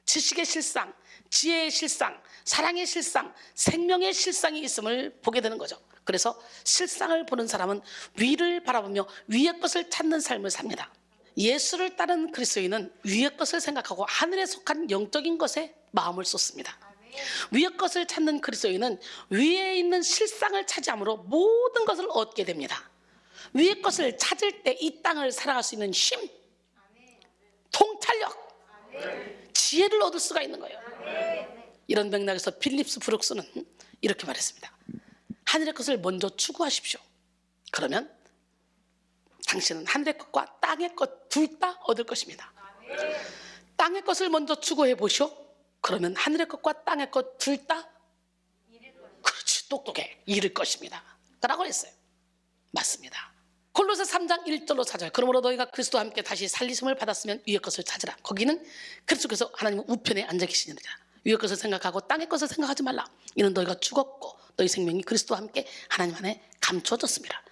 지식의 실상, 지혜의 실상, 사랑의 실상, 생명의 실상이 있음을 보게 되는 거죠. 그래서 실상을 보는 사람은 위를 바라보며 위의 것을 찾는 삶을 삽니다. 예수를 따른 그리스도인은 위의 것을 생각하고 하늘에 속한 영적인 것에 마음을 쏟습니다. 위의 것을 찾는 그리스도인은 위에 있는 실상을 차지함으로 모든 것을 얻게 됩니다. 위의 것을 찾을 때 이 땅을 살아갈 수 있는 힘, 통찰력, 지혜를 얻을 수가 있는 거예요. 이런 맥락에서 필립스 브룩스는 이렇게 말했습니다. 하늘의 것을 먼저 추구하십시오. 그러면 당신은 하늘의 것과 땅의 것 둘 다 얻을 것입니다. 땅의 것을 먼저 추구해 보시오. 그러면 하늘의 것과 땅의 것 둘 다, 그렇지, 똑똑해, 잃을 것입니다 라고 했어요. 맞습니다. 골로새 3장 1절로 4절. 그러므로 너희가 그리스도와 함께 다시 살리심을 받았으면 위의 것을 찾으라. 거기는 그리스도께서 하나님의 우편에 앉아 계시느니라. 위의 것을 생각하고 땅의 것을 생각하지 말라. 이는 너희가 죽었고 너희 생명이 그리스도와 함께 하나님 안에 감추어졌습니다.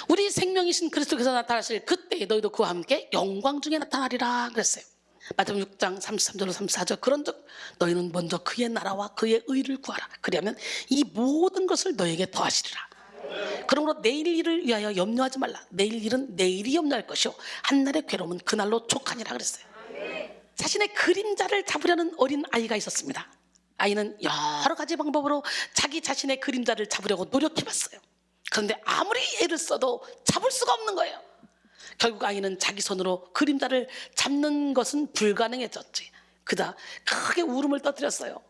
우리 생명이신 그리스도께서 나타나실 그때 너희도 그와 함께 영광 중에 나타나리라 그랬어요. 마태복음 6장 33절로 34절. 그런즉 너희는 먼저 그의 나라와 그의 의를 구하라. 그리하면 이 모든 것을 너희에게 더하시리라. 그러므로 내일 일을 위하여 염려하지 말라. 내일 일은 내일이 염려할 것이요 한날의 괴로움은 그날로 족하니라 그랬어요. 자신의 그림자를 잡으려는 어린 아이가 있었습니다. 아이는 여러 가지 방법으로 자기 자신의 그림자를 잡으려고 노력해봤어요. 그런데 아무리 애를 써도 잡을 수가 없는 거예요. 결국 아이는 자기 손으로 그림자를 잡는 것은 불가능해졌지. 그다 크게 울음을 터뜨렸어요.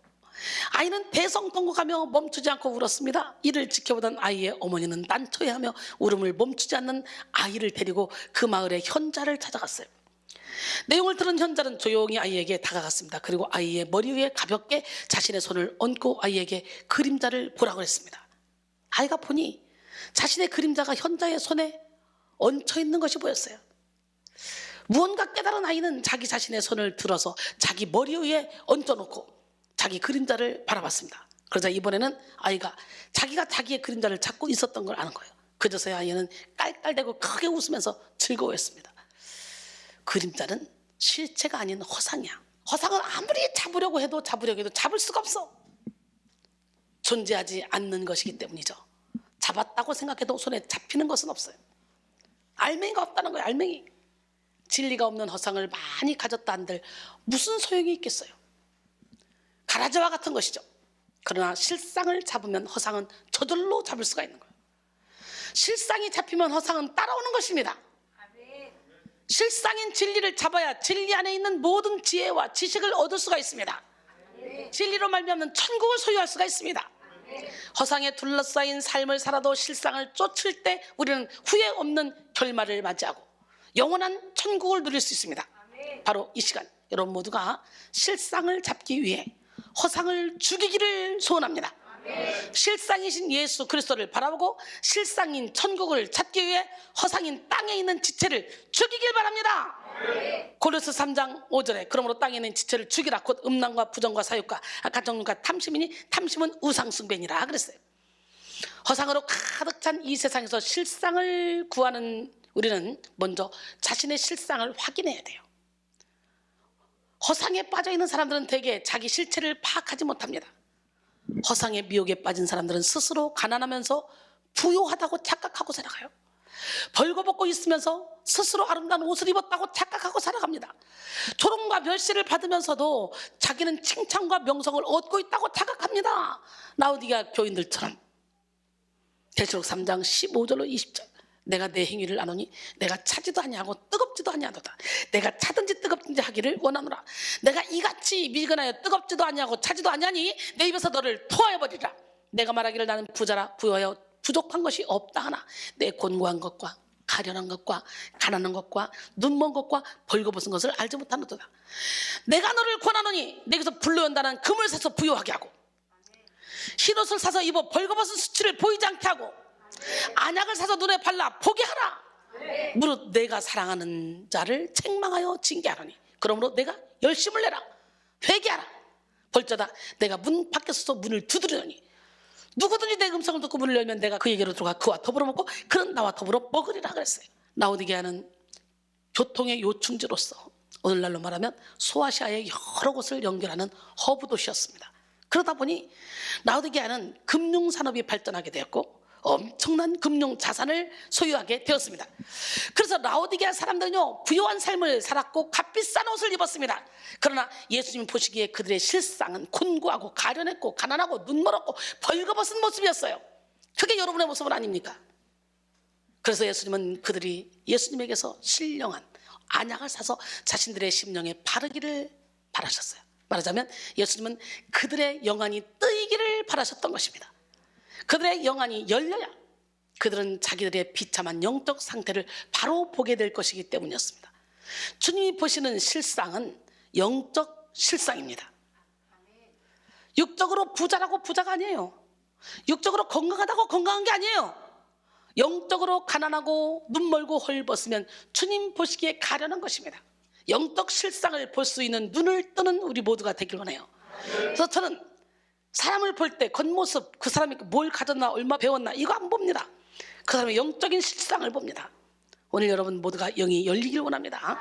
아이는 대성통곡하며 멈추지 않고 울었습니다. 이를 지켜보던 아이의 어머니는 난처해하며 울음을 멈추지 않는 아이를 데리고 그 마을의 현자를 찾아갔어요. 내용을 들은 현자는 조용히 아이에게 다가갔습니다. 그리고 아이의 머리 위에 가볍게 자신의 손을 얹고 아이에게 그림자를 보라고 했습니다. 아이가 보니 자신의 그림자가 현자의 손에 얹혀 있는 것이 보였어요. 무언가 깨달은 아이는 자기 자신의 손을 들어서 자기 머리 위에 얹어놓고 자기 그림자를 바라봤습니다. 그러자 이번에는 아이가 자기가 자기의 그림자를 찾고 있었던 걸 아는 거예요. 그제서야 아이는 깔깔대고 크게 웃으면서 즐거워했습니다. 그림자는 실체가 아닌 허상이야. 허상은 아무리 잡으려고 해도 잡을 수가 없어. 존재하지 않는 것이기 때문이죠. 잡았다고 생각해도 손에 잡히는 것은 없어요. 알맹이가 없다는 거예요. 알맹이. 진리가 없는 허상을 많이 가졌다 한들 무슨 소용이 있겠어요. 가라지와 같은 것이죠. 그러나 실상을 잡으면 허상은 저절로 잡을 수가 있는 거예요. 실상이 잡히면 허상은 따라오는 것입니다. 실상인 진리를 잡아야 진리 안에 있는 모든 지혜와 지식을 얻을 수가 있습니다. 진리로 말미암는 천국을 소유할 수가 있습니다. 허상에 둘러싸인 삶을 살아도 실상을 쫓을 때 우리는 후회 없는 결말을 맞이하고 영원한 천국을 누릴 수 있습니다. 바로 이 시간 여러분 모두가 실상을 잡기 위해 허상을 죽이기를 소원합니다. 실상이신 예수 그리스도를 바라보고 실상인 천국을 찾기 위해 허상인 땅에 있는 지체를 죽이길 바랍니다. 고린도서 3장 5절에 그러므로 땅에 있는 지체를 죽이라 곧 음란과 부정과 사욕과 가정과 탐심이니 탐심은 우상숭배니라 그랬어요. 허상으로 가득 찬 이 세상에서 실상을 구하는 우리는 먼저 자신의 실상을 확인해야 돼요. 허상에 빠져있는 사람들은 대개 자기 실체를 파악하지 못합니다. 허상의 미혹에 빠진 사람들은 스스로 가난하면서 부유하다고 착각하고 살아가요. 벌거벗고 있으면서 스스로 아름다운 옷을 입었다고 착각하고 살아갑니다. 조롱과 멸시를 받으면서도 자기는 칭찬과 명성을 얻고 있다고 착각합니다. 라오디게아 교인들처럼. 계시록 3장 15절로 20절 내가 내 행위를 아노니 내가 차지도 아니하고 뜨겁지도 아니하도다. 내가 차든지 뜨겁든지 하기를 원하노라. 내가 이같이 미근하여 뜨겁지도 아니하고 차지도 아니하니 내 입에서 너를 토하여버리라. 내가 말하기를 나는 부자라 부유하여 부족한 것이 없다 하나 내 곤고한 것과 가련한 것과 가난한 것과 눈먼 것과 벌거벗은 것을 알지 못하노도다. 내가 너를 권하노니 내게서 불러온다는 금을 사서 부유하게 하고 흰옷을 사서 입어 벌거벗은 수치를 보이지 않게 하고 안약을 사서 눈에 발라 보게 하라. 무릇 내가 사랑하는 자를 책망하여 징계하노니 그러므로 내가 열심을 내라. 회개하라. 벌자다 내가 문 밖에서도 문을 두드리노니 누구든지 내 음성을 듣고 문을 열면 내가 그에게로 들어가 그와 더불어 먹고 그는 나와 더불어 먹으리라 그랬어요. 라오디게아는 교통의 요충지로서 오늘날로 말하면 소아시아의 여러 곳을 연결하는 허브 도시였습니다. 그러다 보니 라오디게아는 금융산업이 발전하게 되었고 엄청난 금융 자산을 소유하게 되었습니다. 그래서 라오디게아 사람들은요 부유한 삶을 살았고 값비싼 옷을 입었습니다. 그러나 예수님 보시기에 그들의 실상은 곤고하고 가련했고 가난하고 눈멀었고 벌거벗은 모습이었어요. 그게 여러분의 모습은 아닙니까? 그래서 예수님은 그들이 예수님에게서 신령한 안약을 사서 자신들의 심령에 바르기를 바라셨어요. 말하자면 예수님은 그들의 영안이 뜨이기를 바라셨던 것입니다. 그들의 영안이 열려야 그들은 자기들의 비참한 영적 상태를 바로 보게 될 것이기 때문이었습니다. 주님이 보시는 실상은 영적 실상입니다. 육적으로 부자라고 부자가 아니에요. 육적으로 건강하다고 건강한 게 아니에요. 영적으로 가난하고 눈멀고 헐벗으면 주님 보시기에 가련한 것입니다. 영적 실상을 볼 수 있는 눈을 뜨는 우리 모두가 되길 원해요. 그래서 저는 사람을 볼 때 겉모습 그 사람이 뭘 가졌나 얼마 배웠나 이거 안 봅니다. 그 사람의 영적인 실상을 봅니다. 오늘 여러분 모두가 영이 열리길 원합니다.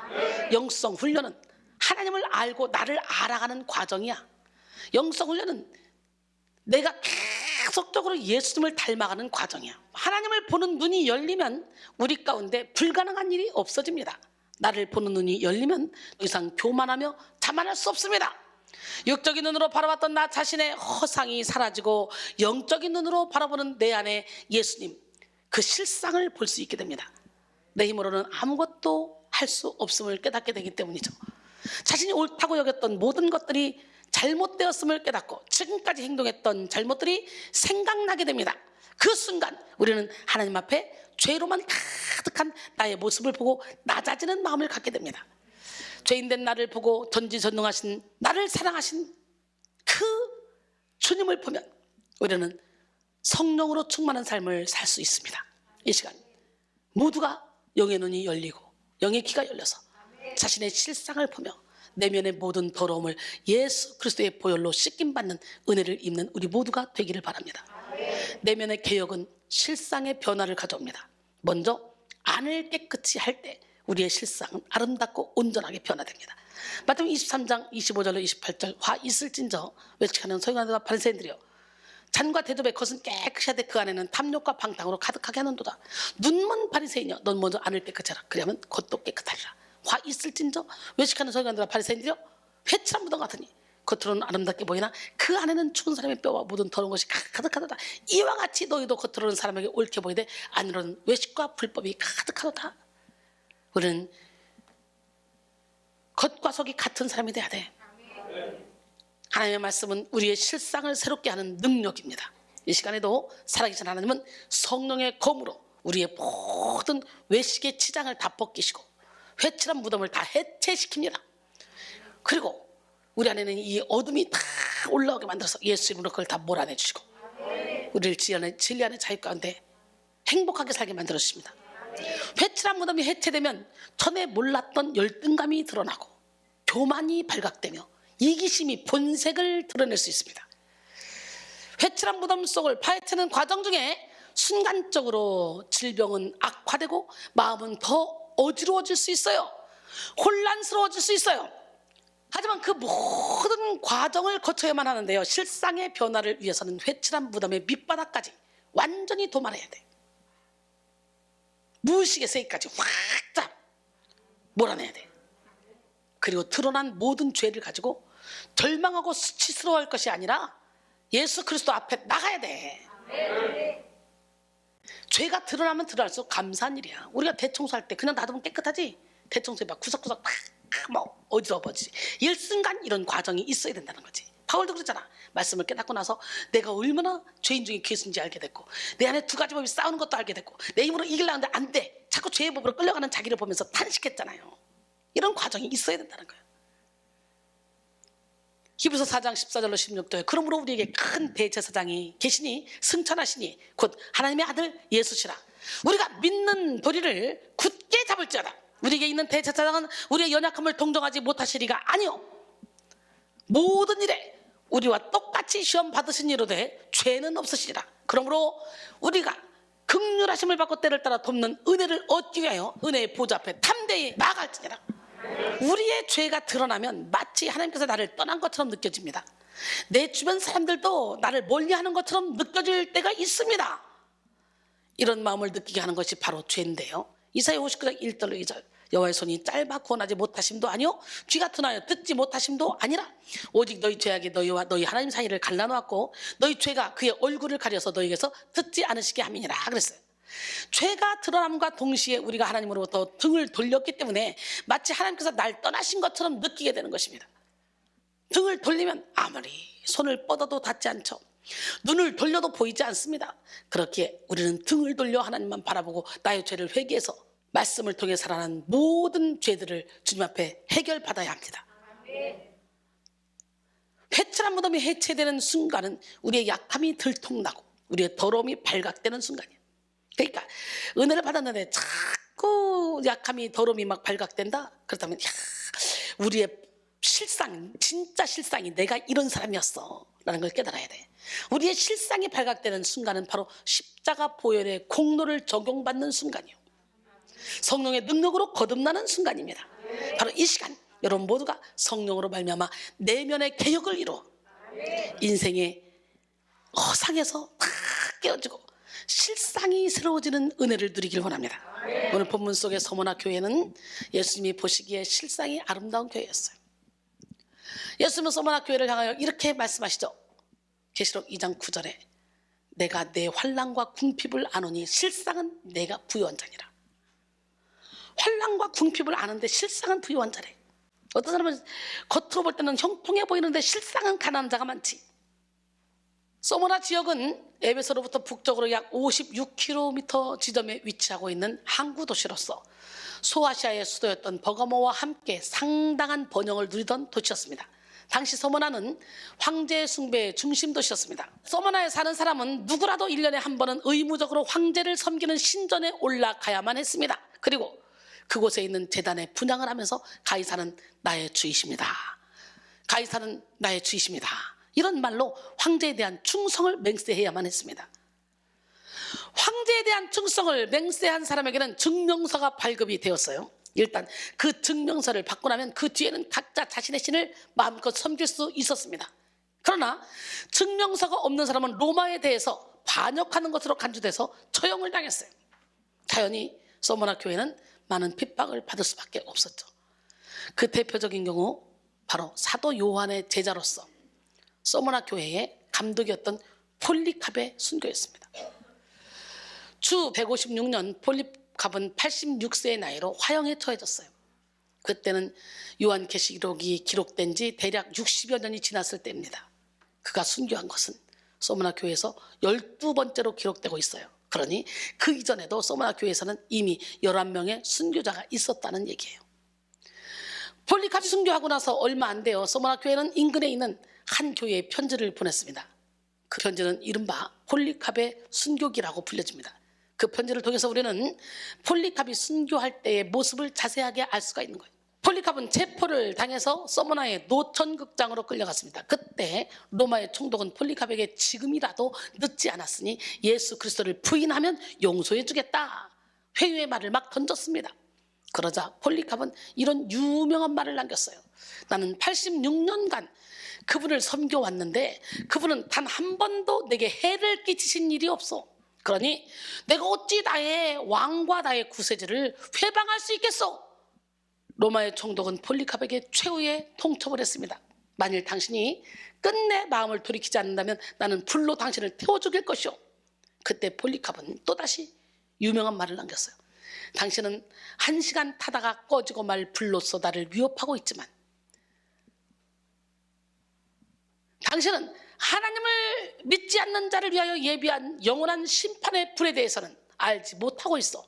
영성 훈련은 하나님을 알고 나를 알아가는 과정이야. 영성 훈련은 내가 계속적으로 예수님을 닮아가는 과정이야. 하나님을 보는 눈이 열리면 우리 가운데 불가능한 일이 없어집니다. 나를 보는 눈이 열리면 더 이상 교만하며 자만할 수 없습니다. 육적인 눈으로 바라봤던 나 자신의 허상이 사라지고 영적인 눈으로 바라보는 내 안에 예수님 그 실상을 볼 수 있게 됩니다. 내 힘으로는 아무것도 할 수 없음을 깨닫게 되기 때문이죠. 자신이 옳다고 여겼던 모든 것들이 잘못되었음을 깨닫고 지금까지 행동했던 잘못들이 생각나게 됩니다. 그 순간 우리는 하나님 앞에 죄로만 가득한 나의 모습을 보고 낮아지는 마음을 갖게 됩니다. 죄인된 나를 보고 전지전능하신 나를 사랑하신 그 주님을 보면 우리는 성령으로 충만한 삶을 살 수 있습니다. 이 시간 모두가 영의 눈이 열리고 영의 귀가 열려서 자신의 실상을 보며 내면의 모든 더러움을 예수 그리스도의 보혈로 씻김받는 은혜를 입는 우리 모두가 되기를 바랍니다. 내면의 개혁은 실상의 변화를 가져옵니다. 먼저 안을 깨끗이 할 때 우리의 실상은 아름답고 온전하게 변화됩니다. 마태복음 23장 25절로 28절 화 있을진저 외치하는 서기관들과 바리새인들이여 잔과 대접의 것은 깨끗이 하되 그 안에는 탐욕과 방탕으로 가득하게 하는도다. 눈먼 바리새인이여 넌 먼저 안을 깨끗이 하라. 그러면 겉도 깨끗하리라. 화 있을진저 외식하는 서기관들과 바리새인들이여 회칠한 무덤 같으니 겉으로는 아름답게 보이나 그 안에는 죽은 사람의 뼈와 모든 더러운 것이 가득하도다. 이와 같이 너희도 겉으로는 사람에게 옳게 보이되 안으로는 외식과 불법이 가득하도다. 우리는 겉과 속이 같은 사람이 돼야 돼. 하나님의 말씀은 우리의 실상을 새롭게 하는 능력입니다. 이 시간에도 살아계신 하나님은 성령의 검으로 우리의 모든 외식의 치장을 다 벗기시고 회칠한 무덤을 다 해체시킵니다. 그리고 우리 안에는 이 어둠이 다 올라오게 만들어서 예수 이름으로 그걸 다 몰아내주시고 우리를 진리 안의 자유 가운데 행복하게 살게 만들어주십니다. 회칠한 무덤이 해체되면 전에 몰랐던 열등감이 드러나고 교만이 발각되며 이기심이 본색을 드러낼 수 있습니다. 회칠한 무덤 속을 파헤치는 과정 중에 순간적으로 질병은 악화되고 마음은 더 어지러워질 수 있어요. 혼란스러워질 수 있어요. 하지만 그 모든 과정을 거쳐야만 하는데요, 실상의 변화를 위해서는 회칠한 무덤의 밑바닥까지 완전히 도말해야 돼. 무의식의 세기까지 확 다 몰아내야 돼. 그리고 드러난 모든 죄를 가지고 절망하고 수치스러워할 것이 아니라 예수 그리스도 앞에 나가야 돼. 죄가 드러나면 드러날수록 감사한 일이야. 우리가 대청소할 때 그냥 놔두면 깨끗하지? 대청소에 막 구석구석 막 어지러워지지. 일순간 이런 과정이 있어야 된다는 거지. 바울도 그러잖아. 말씀을 깨닫고 나서 내가 얼마나 죄인 중에 괴수인지 알게 됐고 내 안에 두 가지 법이 싸우는 것도 알게 됐고 내 힘으로 이기려고 하는데 안 돼. 자꾸 죄의 법으로 끌려가는 자기를 보면서 탄식했잖아요. 이런 과정이 있어야 된다는 거예요. 히브리서 4장 14절로 16절에 그러므로 우리에게 큰 대제사장이 계시니 승천하시니 곧 하나님의 아들 예수시라. 우리가 믿는 도리를 굳게 잡을지어다. 우리에게 있는 대제사장은 우리의 연약함을 동정하지 못하시리가 아니요, 모든 일에 우리와 똑같이 시험 받으신 이로되 죄는 없으시리라. 그러므로 우리가 긍휼하심을 받고 때를 따라 돕는 은혜를 얻기 위하여 은혜의 보좌 앞에 담대히 나아갈지니라. 우리의 죄가 드러나면 마치 하나님께서 나를 떠난 것처럼 느껴집니다. 내 주변 사람들도 나를 멀리하는 것처럼 느껴질 때가 있습니다. 이런 마음을 느끼게 하는 것이 바로 죄인데요. 이사야 59장 1절로 2절 여호와의 손이 짧아 구원하지 못하심도 아니요 귀가 둔하여 듣지 못하심도 아니라 오직 너희 죄악이 너희와 너희 하나님 사이를 갈라놓았고 너희 죄가 그의 얼굴을 가려서 너희에게서 듣지 않으시게 함이니라 그랬어요. 죄가 드러남과 동시에 우리가 하나님으로부터 등을 돌렸기 때문에 마치 하나님께서 날 떠나신 것처럼 느끼게 되는 것입니다. 등을 돌리면 아무리 손을 뻗어도 닿지 않죠. 눈을 돌려도 보이지 않습니다. 그렇기에 우리는 등을 돌려 하나님만 바라보고 나의 죄를 회개해서 말씀을 통해 살아난 모든 죄들을 주님 앞에 해결받아야 합니다. 회칠한 무덤이 해체되는 순간은 우리의 약함이 들통나고 우리의 더러움이 발각되는 순간이에요. 그러니까 은혜를 받았는데 자꾸 약함이 더러움이 막 발각된다? 그렇다면 우리의 실상, 진짜 실상이 내가 이런 사람이었어 라는 걸 깨달아야 돼. 우리의 실상이 발각되는 순간은 바로 십자가 보혈의 공로를 적용받는 순간이요, 성령의 능력으로 거듭나는 순간입니다. 바로 이 시간 여러분 모두가 성령으로 말미암아 내면의 개혁을 이루어 인생의 허상에서 다 깨어지고 실상이 새로워지는 은혜를 누리길 원합니다. 오늘 본문 속의 서머나 교회는 예수님이 보시기에 실상이 아름다운 교회였어요. 예수님은 서머나 교회를 향하여 이렇게 말씀하시죠. 계시록 2장 9절에 내가 내 환난과 궁핍을 아노니 실상은 내가 부유한 자니라. 환난과 궁핍을 아는데 실상은 부유한 자래. 어떤 사람은 겉으로 볼 때는 형통해 보이는데 실상은 가난한 자가 많지. 서머나 지역은 에베소로부터 북쪽으로 약 56km 지점에 위치하고 있는 항구 도시로서 소아시아의 수도였던 버가모와 함께 상당한 번영을 누리던 도시였습니다. 당시 서머나는 황제 숭배의 중심 도시였습니다. 서머나에 사는 사람은 누구라도 1년에 한 번은 의무적으로 황제를 섬기는 신전에 올라가야만 했습니다. 그리고 그곳에 있는 제단에 분향을 하면서 가이사는 나의 주이십니다. 가이사는 나의 주이십니다. 이런 말로 황제에 대한 충성을 맹세해야만 했습니다. 황제에 대한 충성을 맹세한 사람에게는 증명서가 발급이 되었어요. 일단 그 증명서를 받고 나면 그 뒤에는 각자 자신의 신을 마음껏 섬길 수 있었습니다. 그러나 증명서가 없는 사람은 로마에 대해서 반역하는 것으로 간주돼서 처형을 당했어요. 자연히 서머나 교회는 많은 핍박을 받을 수밖에 없었죠. 그 대표적인 경우 바로 사도 요한의 제자로서 서머나 교회의 감독이었던 폴리캅의 순교였습니다. 주 156년 폴리캅은 86세의 나이로 화형에 처해졌어요. 그때는 요한계시록이 기록된 지 대략 60여 년이 지났을 때입니다. 그가 순교한 것은 소모나 교회에서 12번째로 기록되고 있어요. 그러니 그 이전에도 소모나 교회에서는 이미 11명의 순교자가 있었다는 얘기예요. 폴리캅이 순교하고 나서 얼마 안 돼요. 소모나 교회는 인근에 있는 한 교회에 편지를 보냈습니다. 그 편지는 이른바 폴리캅의 순교기라고 불려집니다. 그 편지를 통해서 우리는 폴리캅이 순교할 때의 모습을 자세하게 알 수가 있는 거예요. 폴리캅은 체포를 당해서 서머나의 노천극장으로 끌려갔습니다. 그때 로마의 총독은 폴리캅에게 지금이라도 늦지 않았으니 예수 그리스도를 부인하면 용서해 주겠다, 회유의 말을 막 던졌습니다. 그러자 폴리캅은 이런 유명한 말을 남겼어요. 나는 86년간 그분을 섬겨왔는데 그분은 단 한 번도 내게 해를 끼치신 일이 없어. 그러니 내가 어찌 나의 왕과 나의 구세주를 회방할 수 있겠어? 로마의 총독은 폴리캅에게 최후의 통첩을 했습니다. 만일 당신이 끝내 마음을 돌이키지 않는다면 나는 불로 당신을 태워 죽일 것이오. 그때 폴리캅은 또다시 유명한 말을 남겼어요. 당신은 1시간 타다가 꺼지고 말 불로써 나를 위협하고 있지만 당신은 하나님을 믿지 않는 자를 위하여 예비한 영원한 심판의 불에 대해서는 알지 못하고 있어.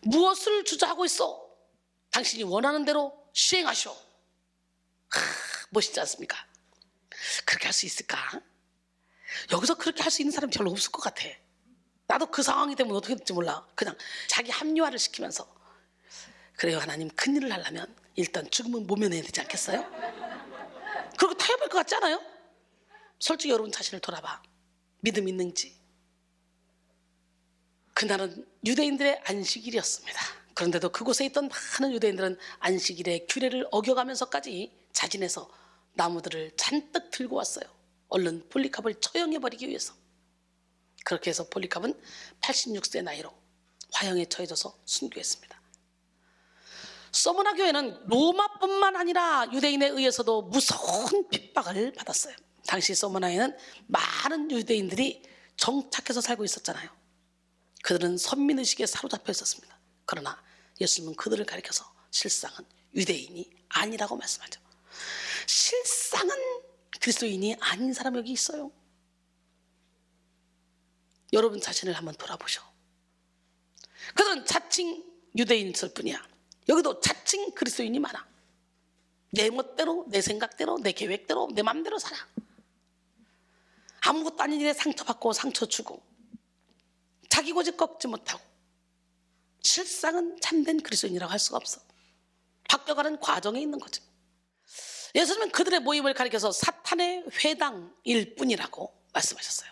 무엇을 주저하고 있어? 당신이 원하는 대로 시행하시오. 멋있지 않습니까? 그렇게 할 수 있을까? 여기서 그렇게 할 수 있는 사람이 별로 없을 것 같아. 나도 그 상황이 되면 어떻게 될지 몰라. 그냥 자기 합리화를 시키면서 그래요, 하나님, 큰일을 하려면 일단 죽음은 모면해야 되지 않겠어요? 그리고 타협할 것 같지 않아요? 솔직히 여러분 자신을 돌아봐. 믿음 있는지. 그날은 유대인들의 안식일이었습니다. 그런데도 그곳에 있던 많은 유대인들은 안식일의 규례를 어겨가면서까지 자진해서 나무들을 잔뜩 들고 왔어요. 얼른 폴리캅을 처형해버리기 위해서. 그렇게 해서 폴리캅은 86세 나이로 화형에 처해져서 순교했습니다. 서머나 교회는 로마뿐만 아니라 유대인에 의해서도 무서운 핍박을 받았어요. 당시 서머나에는 많은 유대인들이 정착해서 살고 있었잖아요. 그들은 선민의식에 사로잡혀 있었습니다. 그러나 예수님은 그들을 가리켜서 실상은 유대인이 아니라고 말씀하죠. 실상은 그리스도인이 아닌 사람이 여기 있어요. 여러분 자신을 한번 돌아보셔. 그들은 자칭 유대인일 뿐이야. 여기도 자칭 그리스도인이 많아. 내 멋대로, 내 생각대로, 내 계획대로, 내 맘대로 살아. 아무것도 아닌 일에 상처받고 상처 주고 자기 고집 꺾지 못하고 실상은 참된 그리스도인이라고 할 수가 없어. 바뀌어가는 과정에 있는 거죠. 예수님은 그들의 모임을 가리켜서 사탄의 회당일 뿐이라고 말씀하셨어요.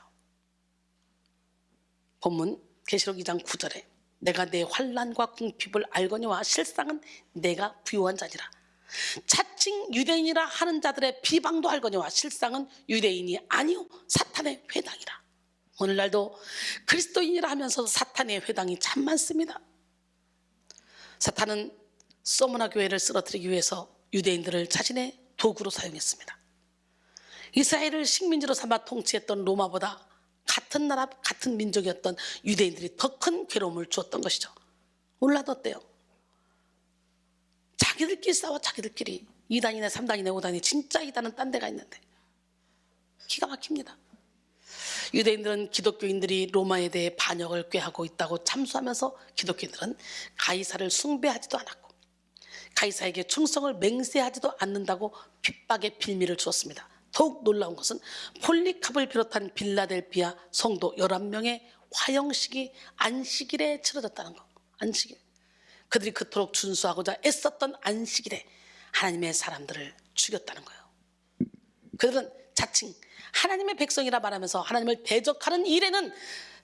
본문 계시록 2장 9절에 내가 내 환난과 궁핍을 알거니와 실상은 내가 부요한 자니라. 자칭 유대인이라 하는 자들의 비방도 알거니와 실상은 유대인이 아니요 사탄의 회당이라. 오늘날도 그리스도인이라 하면서 사탄의 회당이 참 많습니다. 사탄은 서머나 교회를 쓰러뜨리기 위해서 유대인들을 자신의 도구로 사용했습니다. 이스라엘을 식민지로 삼아 통치했던 로마보다 같은 나라 같은 민족이었던 유대인들이 더 큰 괴로움을 주었던 것이죠. 오늘날도 어때요? 자기들끼리 싸워. 자기들끼리 2단이네 3단이네 5단이 진짜 2단은 딴 데가 있는데 기가 막힙니다. 유대인들은 기독교인들이 로마에 대해 반역을 꾀하고 있다고 참수하면서 기독교인들은 가이사를 숭배하지도 않았고 가이사에게 충성을 맹세하지도 않는다고 핍박의 빌미를 주었습니다. 더욱 놀라운 것은 폴리캅을 비롯한 빌라델비아 성도 11명의 화형식이 안식일에 치러졌다는 것. 안식일. 그들이 그토록 준수하고자 애썼던 안식일에 하나님의 사람들을 죽였다는 거예요. 그들은 자칭 하나님의 백성이라 말하면서 하나님을 대적하는 일에는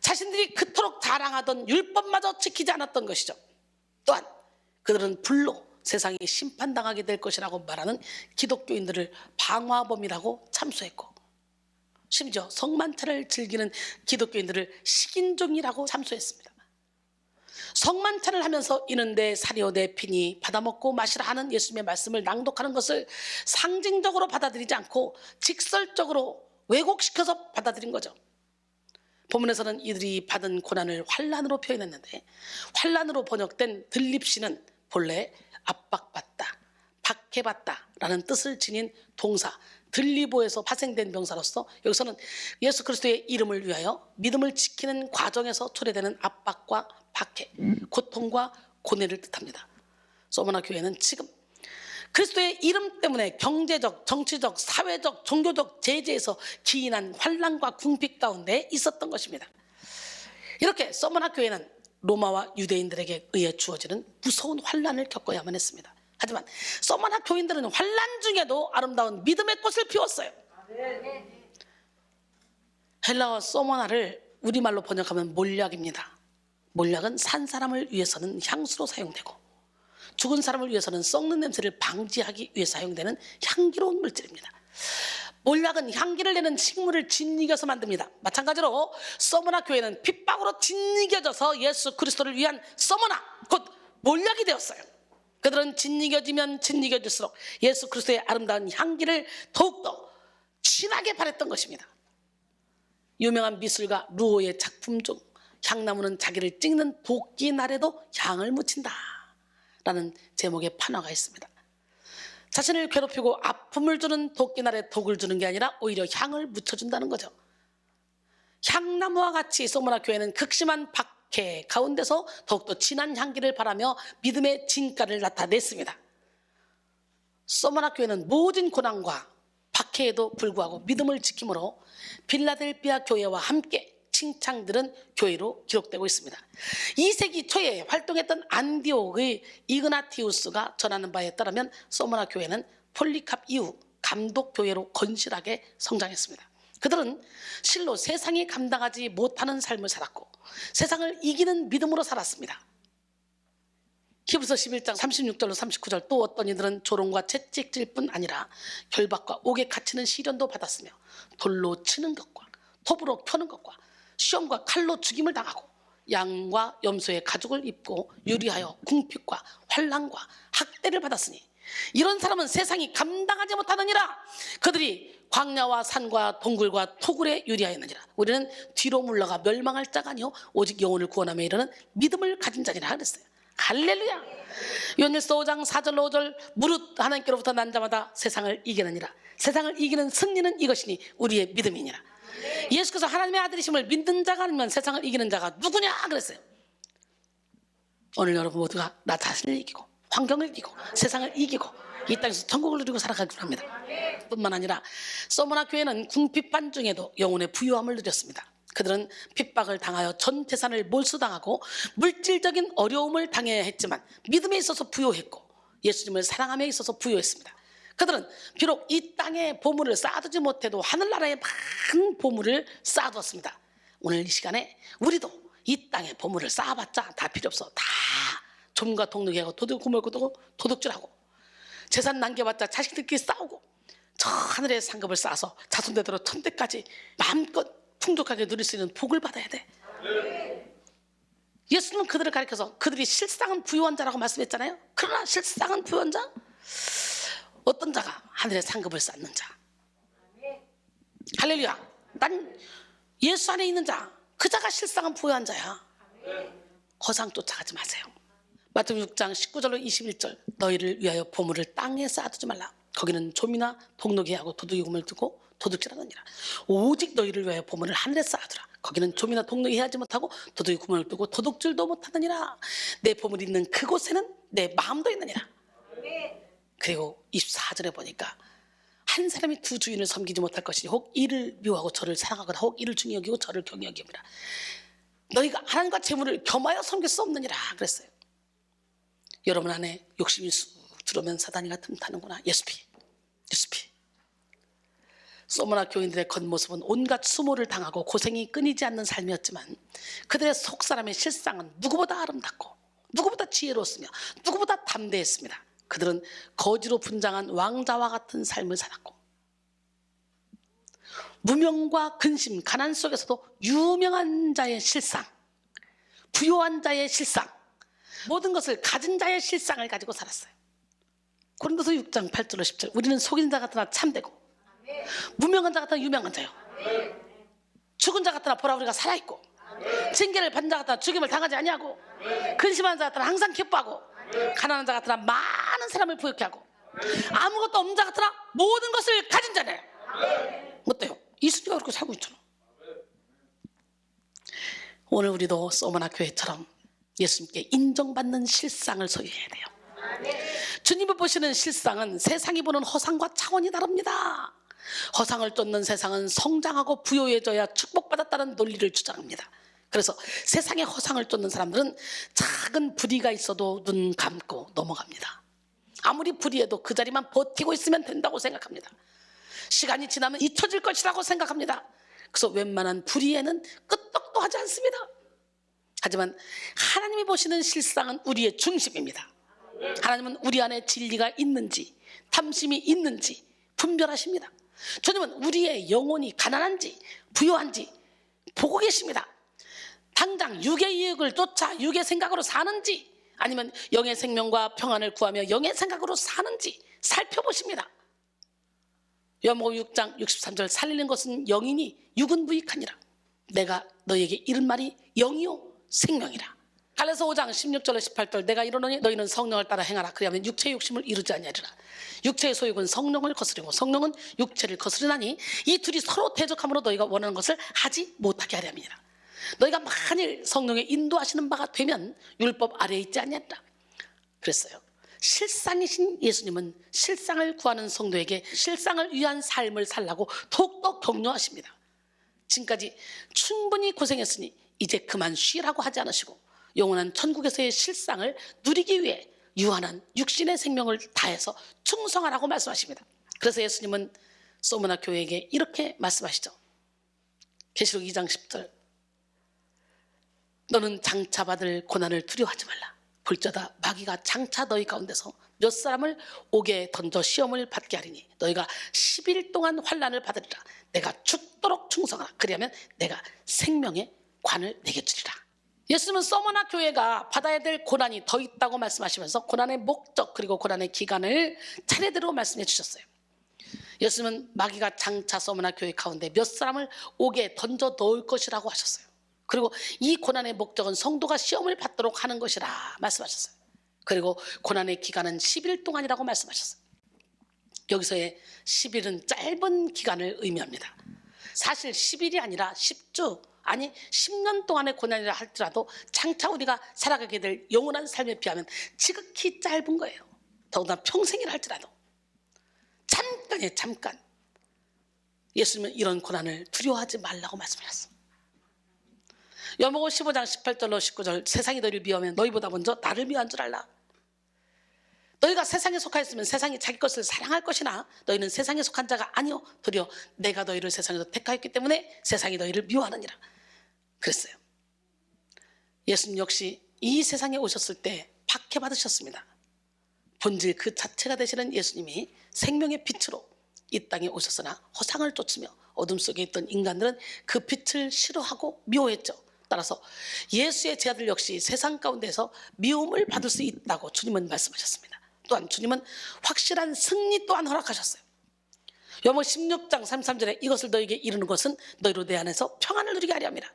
자신들이 그토록 자랑하던 율법마저 지키지 않았던 것이죠. 또한 그들은 불로 세상이 심판당하게 될 것이라고 말하는 기독교인들을 방화범이라고 참수했고 심지어 성만찬을 즐기는 기독교인들을 식인종이라고 참수했습니다. 성만찬을 하면서 이는데 사리오대 피니 받아먹고 마시라 하는 예수님의 말씀을 낭독하는 것을 상징적으로 받아들이지 않고 직설적으로 왜곡시켜서 받아들인 거죠. 본문에서는 이들이 받은 고난을 환난으로 표현했는데 환난으로 번역된 들립시는 본래 압박받다, 박해받다 라는 뜻을 지닌 동사 들리보에서 파생된 명사로서 여기서는 예수 그리스도의 이름을 위하여 믿음을 지키는 과정에서 초래되는 압박과 박해, 고통과 고뇌를 뜻합니다. 소모나 교회는 지금 그리스도의 이름 때문에 경제적, 정치적, 사회적, 종교적 제재에서 기인한 환난과 궁핍 가운데 있었던 것입니다. 이렇게 소모나 교회는 로마와 유대인들에게 의해 주어지는 무서운 환난을 겪어야만 했습니다. 하지만 소모나 교인들은 환난 중에도 아름다운 믿음의 꽃을 피웠어요. 헬라어 소모나를 우리말로 번역하면 몰약입니다. 몰약은 산 사람을 위해서는 향수로 사용되고 죽은 사람을 위해서는 썩는 냄새를 방지하기 위해 사용되는 향기로운 물질입니다. 몰약은 향기를 내는 식물을 짓이겨서 만듭니다. 마찬가지로 소모나 교회는 핍박으로 짓이겨져서 예수 그리스도를 위한 소모나, 곧 몰약이 되었어요. 그들은 짓이겨지면 짓이겨질수록 예수 그리스도의 아름다운 향기를 더욱더 진하게 바랬던 것입니다. 유명한 미술가 루오의 작품 중 향나무는 자기를 찍는 도끼 날에도 향을 묻힌다 라는 제목의 판화가 있습니다. 자신을 괴롭히고 아픔을 주는 도끼날에 독을 주는 게 아니라 오히려 향을 묻혀준다는 거죠. 향나무와 같이 소모나 교회는 극심한 박해 가운데서 더욱더 진한 향기를 바라며 믿음의 진가를 나타냈습니다. 소모나 교회는 모든 고난과 박해에도 불구하고 믿음을 지킴으로 빌라델비아 교회와 함께 칭찬들은 교회로 기록되고 있습니다. 2세기 초에 활동했던 안디옥의 이그나티우스가 전하는 바에 따르면 소모나 교회는 폴리캅 이후 감독 교회로 건실하게 성장했습니다. 그들은 실로 세상이 감당하지 못하는 삶을 살았고 세상을 이기는 믿음으로 살았습니다. 히브리서 11장 36절로 39절 또 어떤 이들은 조롱과 채찍질 뿐 아니라 결박과 옥에 갇히는 시련도 받았으며 돌로 치는 것과 톱으로 켜는 것과 시험과 칼로 죽임을 당하고 양과 염소의 가죽을 입고 유리하여 궁핍과 환난과 학대를 받았으니 이런 사람은 세상이 감당하지 못하느니라. 그들이 광야와 산과 동굴과 토굴에 유리하였느니라. 우리는 뒤로 물러가 멸망할 자가 아니요 오직 영혼을 구원하며 이르는 믿음을 가진 자니라 그랬어요. 할렐루야. 요한일서 5장 4절로 5절 무릇 하나님께로부터 난 자마다 세상을 이기느니라. 세상을 이기는 승리는 이것이니 우리의 믿음이니라. 예수께서 하나님의 아들이심을 믿는 자가 아니면 세상을 이기는 자가 누구냐 그랬어요. 오늘 여러분 모두가 나 자신을 이기고 환경을 이기고 세상을 이기고 이 땅에서 천국을 누리고 살아가기로 합니다. 뿐만 아니라 소모나 교회는 궁핍한 중에도 영혼의 부유함을 누렸습니다. 그들은 핍박을 당하여 전 재산을 몰수당하고 물질적인 어려움을 당해야 했지만 믿음에 있어서 부유했고 예수님을 사랑함에 있어서 부유했습니다. 그들은 비록 이 땅에 보물을 쌓아두지 못해도 하늘나라에 많은 보물을 쌓아두었습니다. 오늘 이 시간에 우리도 이 땅에 보물을 쌓아봤자 다 필요 없어. 다 좀과 동력하고 도둑구멍고 도둑질하고 재산 남겨봤자 자식들끼리 싸우고 저 하늘의 상급을 쌓아서 자손대대로 천대까지 마음껏 풍족하게 누릴 수 있는 복을 받아야 돼. 예수님은 그들을 가리켜서 그들이 실상은 부유한 자라고 말씀했잖아요. 그러나 실상은 부유한 자? 어떤 자가 하늘의 상급을 쌓는 자? 할렐루야. 난 예수 안에 있는 자, 그 자가 실상은 부유한 자야. 거상 쫓아가지 마세요. 마태복음 6장 19절로 21절 너희를 위하여 보물을 땅에 쌓아두지 말라. 거기는 좀이나 독록이 하고 도둑이 금을 두고 도둑질하느니라. 오직 너희를 위하여 보물을 하늘에 쌓아두라. 거기는 좀이나 독록이 하지 못하고 도둑이 구멍을 뚫고 도둑질도 못하느니라. 내 보물이 있는 그곳에는 내 마음도 있느니라. 그리고 24절에 보니까 한 사람이 두 주인을 섬기지 못할 것이니 혹 이를 미워하고 저를 사랑하거나 혹 이를 중히 여기고 저를 경히 여기니라. 너희가 하나님과 재물을 겸하여 섬길 수 없느니라 그랬어요. 여러분 안에 욕심이 쑥 들어오면 사단이가 틈타는구나. 예수피. 소모나 교인들의 겉모습은 온갖 수모를 당하고 고생이 끊이지 않는 삶이었지만 그들의 속사람의 실상은 누구보다 아름답고 누구보다 지혜로웠으며 누구보다 담대했습니다. 그들은 거지로 분장한 왕자와 같은 삶을 살았고 무명과 근심, 가난 속에서도 유명한 자의 실상, 부유한 자의 실상, 모든 것을 가진 자의 실상을 가지고 살았어요. 고린도서 6장 8절로 10절 우리는 속인 자 같으나 참되고 무명한 자 같으나 유명한 자요 죽은 자 같으나 보라 우리가 살아있고 징계를 받는 자 같으나 죽임을 당하지 아니하고 근심하는 자 같으나 항상 기뻐하고 가난한 자 같으나 많은 사람을 부욕해 하고 아무것도 없는 자 같으나 모든 것을 가진 자네. 어때요? 이순이가 그렇게 살고 있잖아. 오늘 우리도 소머나 교회처럼 예수님께 인정받는 실상을 소유해야 돼요. 주님을 보시는 실상은 세상이 보는 허상과 차원이 다릅니다. 허상을 쫓는 세상은 성장하고 부유해져야 축복받았다는 논리를 주장합니다. 그래서 세상의 허상을 쫓는 사람들은 작은 불의가 있어도 눈 감고 넘어갑니다. 아무리 불의해도 그 자리만 버티고 있으면 된다고 생각합니다. 시간이 지나면 잊혀질 것이라고 생각합니다. 그래서 웬만한 불의에는 끄떡도 하지 않습니다. 하지만 하나님이 보시는 실상은 우리의 중심입니다. 하나님은 우리 안에 진리가 있는지 탐심이 있는지 분별하십니다. 주님은 우리의 영혼이 가난한지 부유한지 보고 계십니다. 당장 육의 이익을 쫓아 육의 생각으로 사는지 아니면 영의 생명과 평안을 구하며 영의 생각으로 사는지 살펴보십니다. 요한복음 6장 63절 살리는 것은 영이니 육은 무익하니라. 내가 너에게 이른 말이 영이요 생명이라. 갈라서 5장 16절로 18절 내가 이르노니 너희는 성령을 따라 행하라. 그리하면 육체의 욕심을 이루지 아니하리라. 육체의 소욕은 성령을 거스르고 성령은 육체를 거스르나니 이 둘이 서로 대적함으로 너희가 원하는 것을 하지 못하게 하려 함이니라. 너희가 만일 성령의 인도하시는 바가 되면 율법 아래에 있지 아니하리라 그랬어요. 실상이신 예수님은 실상을 구하는 성도에게 실상을 위한 삶을 살라고 더욱더 격려하십니다. 지금까지 충분히 고생했으니 이제 그만 쉬라고 하지 않으시고 영원한 천국에서의 실상을 누리기 위해 유한한 육신의 생명을 다해서 충성하라고 말씀하십니다. 그래서 예수님은 소머나 교회에게 이렇게 말씀하시죠. 계시록 2장 10절 너는 장차 받을 고난을 두려워하지 말라. 볼지어다 마귀가 장차 너희 가운데서 몇 사람을 옥에 던져 시험을 받게 하리니 너희가 10일 동안 환난을 받으리라. 내가 죽도록 충성하라. 그리하면 내가 생명의 관을 내게 주리라. 예수님은 소머나 교회가 받아야 될 고난이 더 있다고 말씀하시면서 고난의 목적 그리고 고난의 기간을 차례대로 말씀해 주셨어요. 예수님은 마귀가 장차 소머나 교회 가운데 몇 사람을 옥에 던져 넣을 것이라고 하셨어요. 그리고 이 고난의 목적은 성도가 시험을 받도록 하는 것이라 말씀하셨어요. 그리고 고난의 기간은 10일 동안이라고 말씀하셨어요. 여기서의 10일은 짧은 기간을 의미합니다. 사실 10일이 아니라 10주 아니 10년 동안의 고난이라 할지라도 장차 우리가 살아가게 될 영원한 삶에 비하면 지극히 짧은 거예요. 더군다나 평생이라 할지라도 잠깐이에요. 잠깐. 예수님은 이런 고난을 두려워하지 말라고 말씀하셨어요. 요한복음 15장 18절로 19절 세상이 너희를 미워하면 너희보다 먼저 나를 미워한 줄 알라. 너희가 세상에 속하였으면 세상이 자기 것을 사랑할 것이나 너희는 세상에 속한 자가 아니요 도리어 내가 너희를 세상에서 택하였기 때문에 세상이 너희를 미워하느니라 그랬어요. 예수님 역시 이 세상에 오셨을 때 박해받으셨습니다. 본질 그 자체가 되시는 예수님이 생명의 빛으로 이 땅에 오셨으나 허상을 쫓으며 어둠 속에 있던 인간들은 그 빛을 싫어하고 미워했죠. 따라서 예수의 제자들 역시 세상 가운데서 미움을 받을 수 있다고 주님은 말씀하셨습니다. 또한 주님은 확실한 승리 또한 허락하셨어요. 요한복음 16장 33절에 이것을 너에게 이르는 것은 너희로 내 안에서 평안을 누리게 하려 함이라.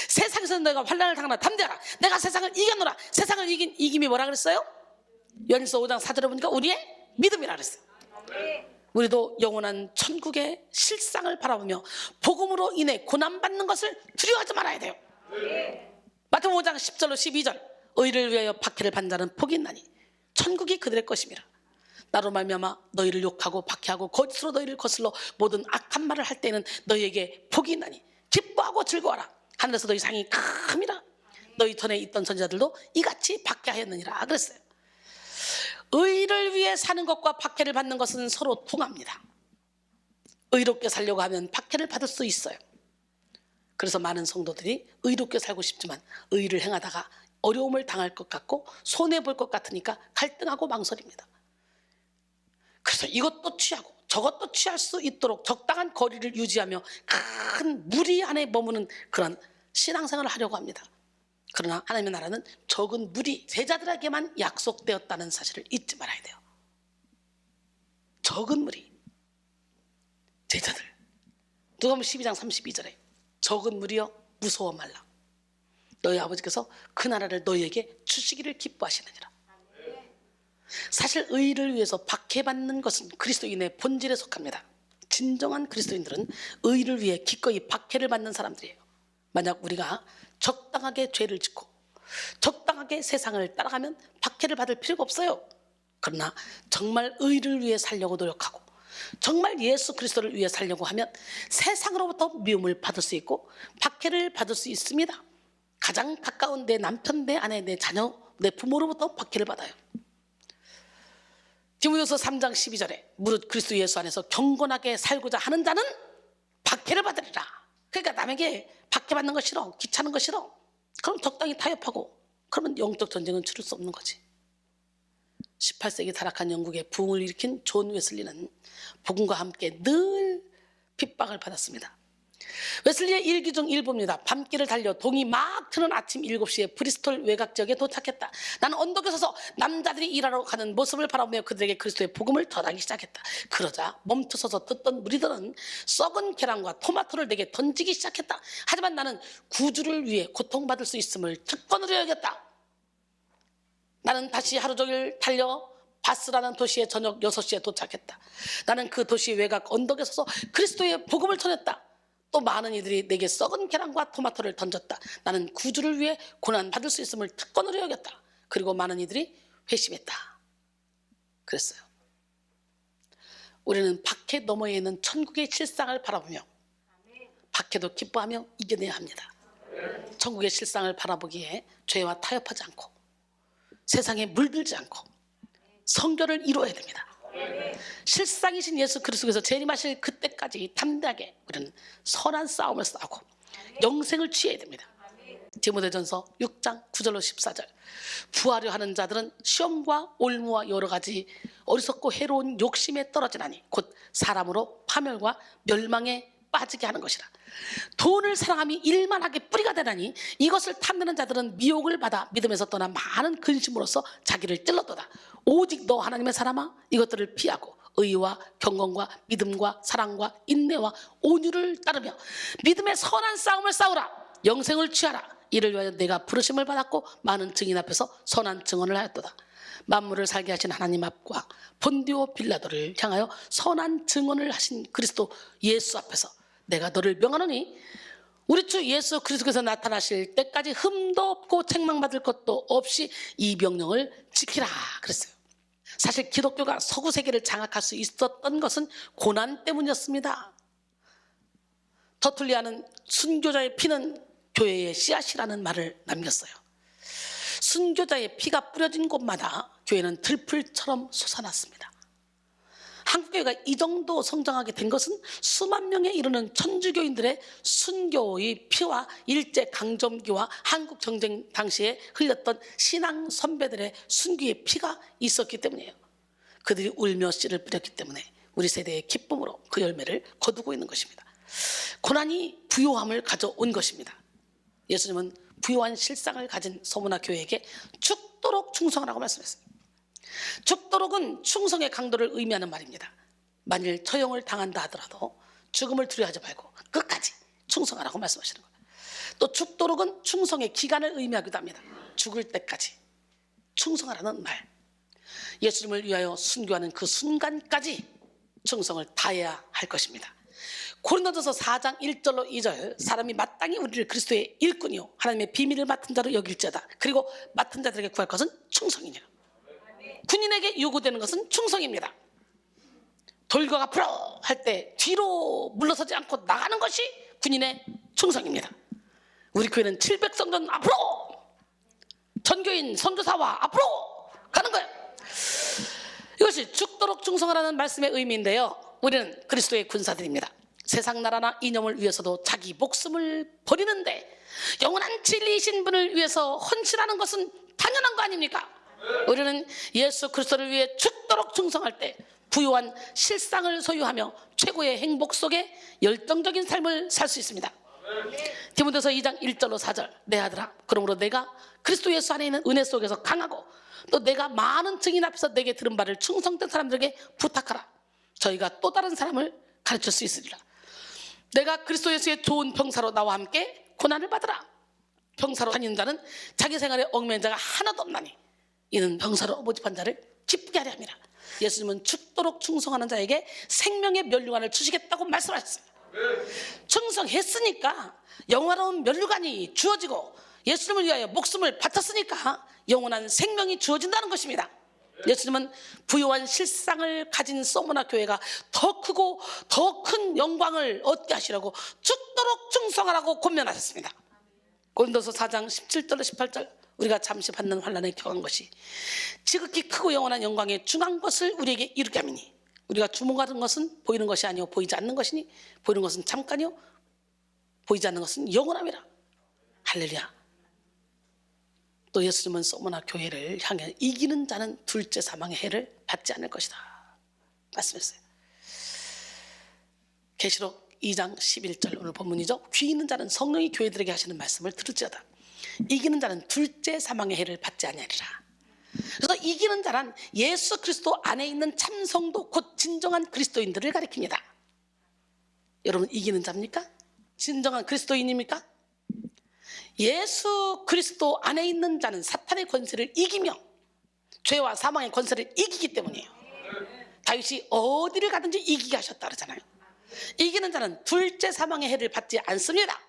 세상에서는 너희가 환난을 당하나 담대하라. 내가 세상을 이겼노라. 세상을 이긴 이김이 뭐라 그랬어요? 요한일서 5장 4절에 보니까 우리의 믿음이라 그랬어요. 우리도 영원한 천국의 실상을 바라보며 복음으로 인해 고난받는 것을 두려워하지 말아야 돼요. 마태복음 5장 10절로 12절 의를 위하여 박해를 받는 자는 복이 있나니 천국이 그들의 것임이라. 나로 말미암아 너희를 욕하고 박해하고 거짓으로 너희를 거슬러 모든 악한 말을 할 때는 너희에게 복이 있나니 기뻐하고 즐거워하라. 하늘에서 너희 상이 큼이라. 너희 전에 있던 선지자들도 이같이 박해하였느니라 그랬어요. 의를 위해 사는 것과 박해를 받는 것은 서로 통합니다. 의롭게 살려고 하면 박해를 받을 수 있어요. 그래서 많은 성도들이 의롭게 살고 싶지만 의를 행하다가 어려움을 당할 것 같고 손해볼 것 같으니까 갈등하고 망설입니다. 그래서 이것도 취하고 저것도 취할 수 있도록 적당한 거리를 유지하며 큰 무리 안에 머무는 그런 신앙생활을 하려고 합니다. 그러나 하나님의 나라는 적은 무리 제자들에게만 약속되었다는 사실을 잊지 말아야 돼요. 적은 무리 제자들. 누가복음 12장 32절에 적은 무리여 무서워 말라. 너희 아버지께서 그 나라를 너희에게 주시기를 기뻐하시느니라. 사실 의를 위해서 박해받는 것은 그리스도인의 본질에 속합니다. 진정한 그리스도인들은 의를 위해 기꺼이 박해를 받는 사람들이에요. 만약 우리가 적당하게 죄를 짓고 적당하게 세상을 따라가면 박해를 받을 필요가 없어요. 그러나 정말 의를 위해 살려고 노력하고 정말 예수 그리스도를 위해 살려고 하면 세상으로부터 미움을 받을 수 있고 박해를 받을 수 있습니다. 가장 가까운 내 남편, 내 아내, 내 자녀, 내 부모로부터 박해를 받아요. 디모데후서 3장 12절에 무릇 그리스도 예수 안에서 경건하게 살고자 하는 자는 박해를 받으리라. 그러니까 남에게 박해받는 거 싫어, 귀찮은 거 싫어, 그럼 적당히 타협하고, 그러면 영적 전쟁은 치를 수 없는 거지. 18세기 타락한 영국의 부흥을 일으킨 존 웨슬리는 복음과 함께 늘 핍박을 받았습니다. 웨슬리의 일기 중 일부입니다. 밤길을 달려 동이 막 트는 아침 7시에 브리스톨 외곽 지역에 도착했다. 나는 언덕에 서서 남자들이 일하러 가는 모습을 바라보며 그들에게 그리스도의 복음을 전하기 시작했다. 그러자 멈춰서서 듣던 무리들은 썩은 계란과 토마토를 내게 던지기 시작했다. 하지만 나는 구주를 위해 고통받을 수 있음을 특권으로 여겼다. 나는 다시 하루 종일 달려 바스라는 도시에 저녁 6시에 도착했다. 나는 그 도시 외곽 언덕에 서서 그리스도의 복음을 전했다. 또 많은 이들이 내게 썩은 계란과 토마토를 던졌다. 나는 구주를 위해 고난받을 수 있음을 특권으로 여겼다. 그리고 많은 이들이 회심했다. 그랬어요. 우리는 박해 너머에 있는 천국의 실상을 바라보며 박해도 기뻐하며 이겨내야 합니다. 천국의 실상을 바라보기에 죄와 타협하지 않고 세상에 물들지 않고 성결을 이루어야 됩니다. 실상이신 예수 그리스도께서 재림하실 그때까지 담대하게 우리는 선한 싸움을 싸우고 영생을 취해야 됩니다. 디모데전서 6장 9절로 14절. 부하려 하는 자들은 시험과 올무와 여러 가지 어리석고 해로운 욕심에 떨어지나니 곧 사람으로 파멸과 멸망에 빠지게 하는 것이라. 돈을 사랑함이 일만하게 뿌리가 되나니 이것을 탐내는 자들은 미혹을 받아 믿음에서 떠나 많은 근심으로써 자기를 찔렀도다. 오직 너 하나님의 사람아, 이것들을 피하고 의와 경건과 믿음과 사랑과 인내와 온유를 따르며 믿음의 선한 싸움을 싸우라. 영생을 취하라. 이를 위하여 내가 부르심을 받았고 많은 증인 앞에서 선한 증언을 하였도다. 만물을 살게 하신 하나님 앞과 본디오 빌라도를 향하여 선한 증언을 하신 그리스도 예수 앞에서 내가 너를 명하노니 우리 주 예수 그리스도께서 나타나실 때까지 흠도 없고 책망받을 것도 없이 이 명령을 지키라 그랬어요. 사실 기독교가 서구 세계를 장악할 수 있었던 것은 고난 때문이었습니다. 터툴리아는 순교자의 피는 교회의 씨앗이라는 말을 남겼어요. 순교자의 피가 뿌려진 곳마다 교회는 들풀처럼 솟아났습니다. 한국교회가 이 정도 성장하게 된 것은 수만 명에 이르는 천주교인들의 순교의 피와 일제강점기와 한국전쟁 당시에 흘렸던 신앙 선배들의 순교의 피가 있었기 때문이에요. 그들이 울며 씨를 뿌렸기 때문에 우리 세대의 기쁨으로 그 열매를 거두고 있는 것입니다. 고난이 부요함을 가져온 것입니다. 예수님은 부요한 실상을 가진 소문화 교회에게 죽도록 충성하라고 말씀했어요. 죽도록은 충성의 강도를 의미하는 말입니다. 만일 처형을 당한다 하더라도 죽음을 두려워하지 말고 끝까지 충성하라고 말씀하시는 거예요. 또 죽도록은 충성의 기간을 의미하기도 합니다. 죽을 때까지 충성하라는 말. 예수님을 위하여 순교하는 그 순간까지 충성을 다해야 할 것입니다. 고린도전서 4장 1절로 2절. 사람이 마땅히 우리를 그리스도의 일꾼이요 하나님의 비밀을 맡은 자로 여길지어다. 그리고 맡은 자들에게 구할 것은 충성이니라. 군인에게 요구되는 것은 충성입니다. 돌격 앞으로 할 때 뒤로 물러서지 않고 나가는 것이 군인의 충성입니다. 우리 교회는 700성전 앞으로, 전교인 선교사와 앞으로 가는 거예요. 이것이 죽도록 충성하라는 말씀의 의미인데요, 우리는 그리스도의 군사들입니다. 세상 나라나 이념을 위해서도 자기 목숨을 버리는데 영원한 진리이신 분을 위해서 헌신하는 것은 당연한 거 아닙니까? 우리는 예수 그리스도를 위해 죽도록 충성할 때 부요한 실상을 소유하며 최고의 행복 속에 열정적인 삶을 살 수 있습니다. 디모데서 2장 1절로 4절. 내 아들아, 그러므로 내가 그리스도 예수 안에 있는 은혜 속에서 강하고 또 내가 많은 증인 앞에서 내게 들은 바를 충성된 사람들에게 부탁하라. 저희가 또 다른 사람을 가르칠 수 있으리라. 내가 그리스도 예수의 좋은 병사로 나와 함께 고난을 받으라. 병사로 다니는 자는 자기 생활에 얽매인 자가 하나도 없나니 이는 병사로 모집한 자를 기쁘게 하려 함이라. 예수님은 죽도록 충성하는 자에게 생명의 면류관을 주시겠다고 말씀하셨습니다. 충성했으니까 영원한 면류관이 주어지고, 예수님을 위하여 목숨을 바쳤으니까 영원한 생명이 주어진다는 것입니다. 예수님은 부요한 실상을 가진 소모나 교회가 더 크고 더 큰 영광을 얻게 하시려고 죽도록 충성하라고 권면하셨습니다. 고린도서 4장 17절로 18절, 우리가 잠시 받는 환난에 격한 것이 지극히 크고 영원한 영광에 중한 것을 우리에게 이루게 함이니, 우리가 주목하는 것은 보이는 것이 아니요 보이지 않는 것이니, 보이는 것은 잠깐이요 보이지 않는 것은 영원함이라. 할렐루야. 또 예수님은 소모나 교회를 향해 이기는 자는 둘째 사망의 해를 받지 않을 것이다 말씀했어요. 계시록 2장 11절 오늘 본문이죠. 귀 있는 자는 성령이 교회들에게 하시는 말씀을 들을지어다. 이기는 자는 둘째 사망의 해를 받지 아니하리라. 그래서 이기는 자란 예수 그리스도 안에 있는 참성도 곧 진정한 그리스도인들을 가리킵니다. 여러분, 이기는 자입니까? 진정한 그리스도인입니까? 예수 그리스도 안에 있는 자는 사탄의 권세를 이기며 죄와 사망의 권세를 이기기 때문이에요. 다윗이 어디를 가든지 이기게 하셨다 그러잖아요. 이기는 자는 둘째 사망의 해를 받지 않습니다.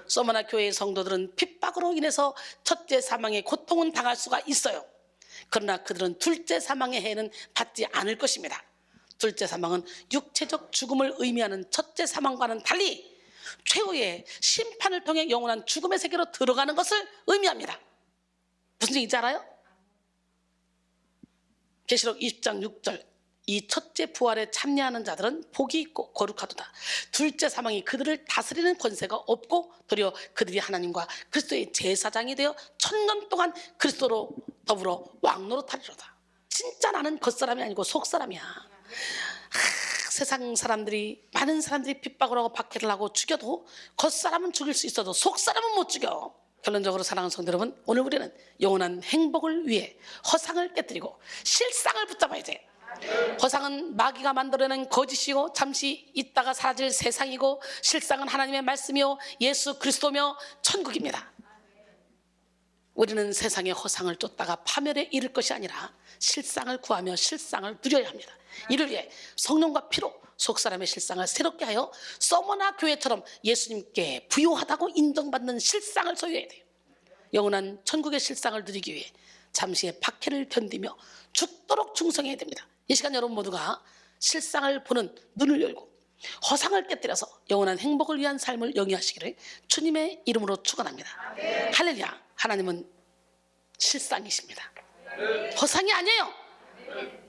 소모나 교회의 성도들은 핍박으로 인해서 첫째 사망의 고통은 당할 수가 있어요. 그러나 그들은 둘째 사망의 해는 받지 않을 것입니다. 둘째 사망은 육체적 죽음을 의미하는 첫째 사망과는 달리 최후의 심판을 통해 영원한 죽음의 세계로 들어가는 것을 의미합니다. 무슨 얘기인지 알아요? 계시록 20장 6절, 이 첫째 부활에 참여하는 자들은 복이 있고 거룩하도다. 둘째 사망이 그들을 다스리는 권세가 없고 도리어 그들이 하나님과 그리스도의 제사장이 되어 1000년 동안 그리스도로 더불어 왕노릇하리로다. 진짜 나는 겉사람이 아니고 속사람이야. 세상 사람들이, 많은 사람들이 핍박을 하고 박해를 하고 죽여도 겉사람은 죽일 수 있어도 속사람은 못 죽여. 결론적으로 사랑하는 성도 여러분, 오늘 우리는 영원한 행복을 위해 허상을 깨뜨리고 실상을 붙잡아야 돼. 허상은 마귀가 만들어낸 거짓이고 잠시 있다가 사라질 세상이고, 실상은 하나님의 말씀이요 예수 그리스도며 천국입니다. 우리는 세상의 허상을 쫓다가 파멸에 이를 것이 아니라 실상을 구하며 실상을 누려야 합니다. 이를 위해 성령과 피로 속사람의 실상을 새롭게 하여 소모나 교회처럼 예수님께 부요하다고 인정받는 실상을 소유해야 돼요. 영원한 천국의 실상을 누리기 위해 잠시의 박해를 견디며 죽도록 충성해야 됩니다. 이 시간 여러분 모두가 실상을 보는 눈을 열고 허상을 깨뜨려서 영원한 행복을 위한 삶을 영위하시기를 주님의 이름으로 축원합니다. 할렐루야. 하나님은 실상이십니다. 허상이 아니에요.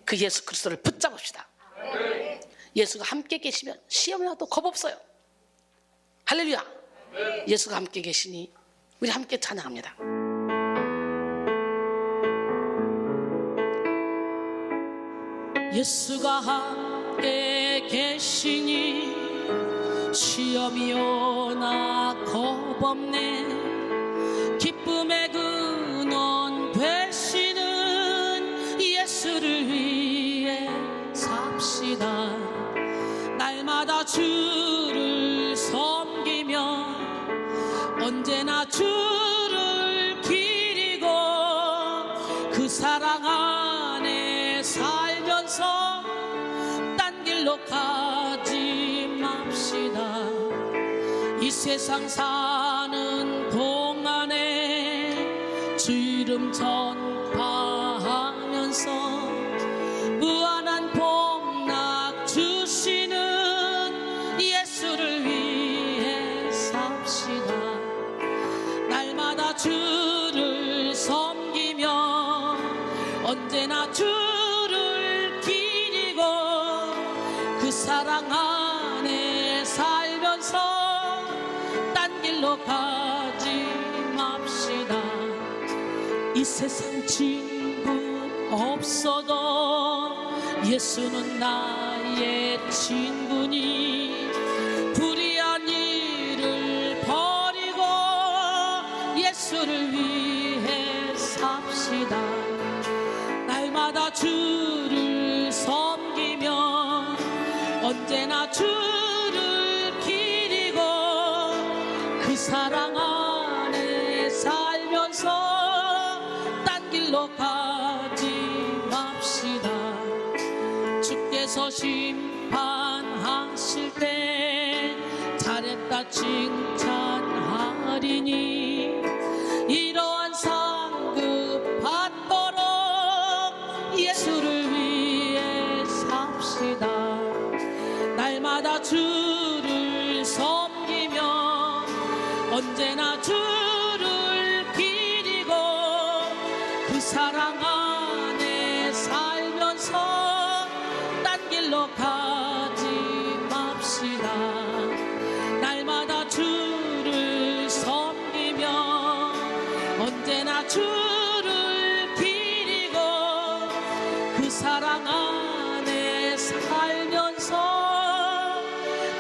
그 예수 그리스도를 붙잡읍시다. 예수가 함께 계시면 시험에 와도 겁 없어요. 할렐루야. 예수가 함께 계시니 우리 함께 찬양합니다. 예수가 함께 계시니 시험이 오나 겁없네. 기쁨의 근원 되시는 예수를 위해 삽시다. 날마다 주를 섬기며 언제나 주를 기리고 그 사랑 안에 살면서 딴 길로 가지 맙시다. 이 세상 사는 동안에 주 이름 전파하면서 무한한 복락 주시는 예수를 위해 삽시다. 날마다 주를 섬기며 언제나 주를 기리고 그 사랑 안에 살면서 딴 길로 가지 맙시다. 이 세상 친구 없어도 예수는 나의 친구니 불의한 일을 버리고 예수를 위해 삽시다. 날마다 주를 섬기며 언제나 주를 기리고 그 사랑 안에 살면서 딴 길로 가지 맙시다. 심판하실 때 잘했다 칭찬하리니 이러한 상급 받도록 예수를 위해 삽시다. 날마다 주를 섬기며 언제나 주를 기리고 그 사랑 안에 살면서 딴 길로 가지 맙시다. 날마다 주를 섬기며 언제나 주를 기리고 그 사랑 안에 살면서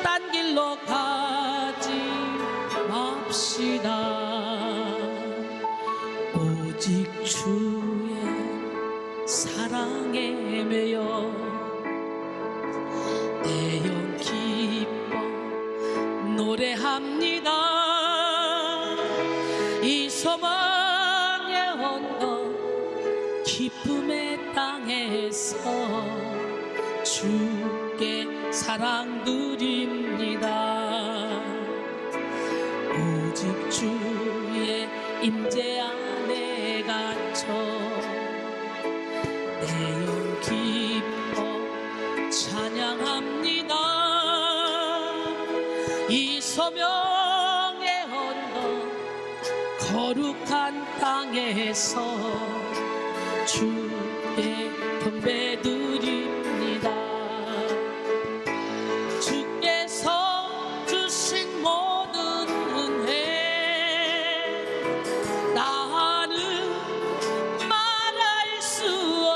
딴 길로 가지 맙시다. 오직 주의 사랑에 매여 내 영 기뻐 노래합니다. 이 소망의 언덕 기쁨의 땅에서 주께 사랑 드립니다. 오직 주의 임재 안에 갇혀 내 영 기뻐 찬양합니다. 이 소명의 언덕 거룩한 땅에서 주께 경배드립니다. 주께서 주신 모든 은혜 나는 말할 수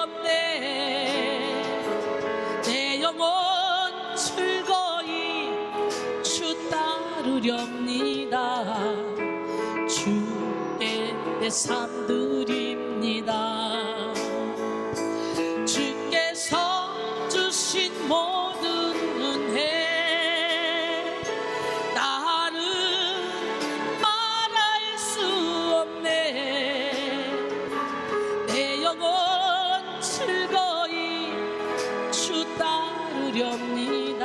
없네. 내 영혼 즐거이 주 따르렵니다. 주께 내 삶 드립니다. 주께서 주신 모든 은혜 나는 말할 수 없네. 내 영혼 즐거이 주 따르렵니다.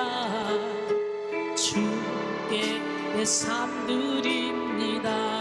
주께 내 삶 드립니다.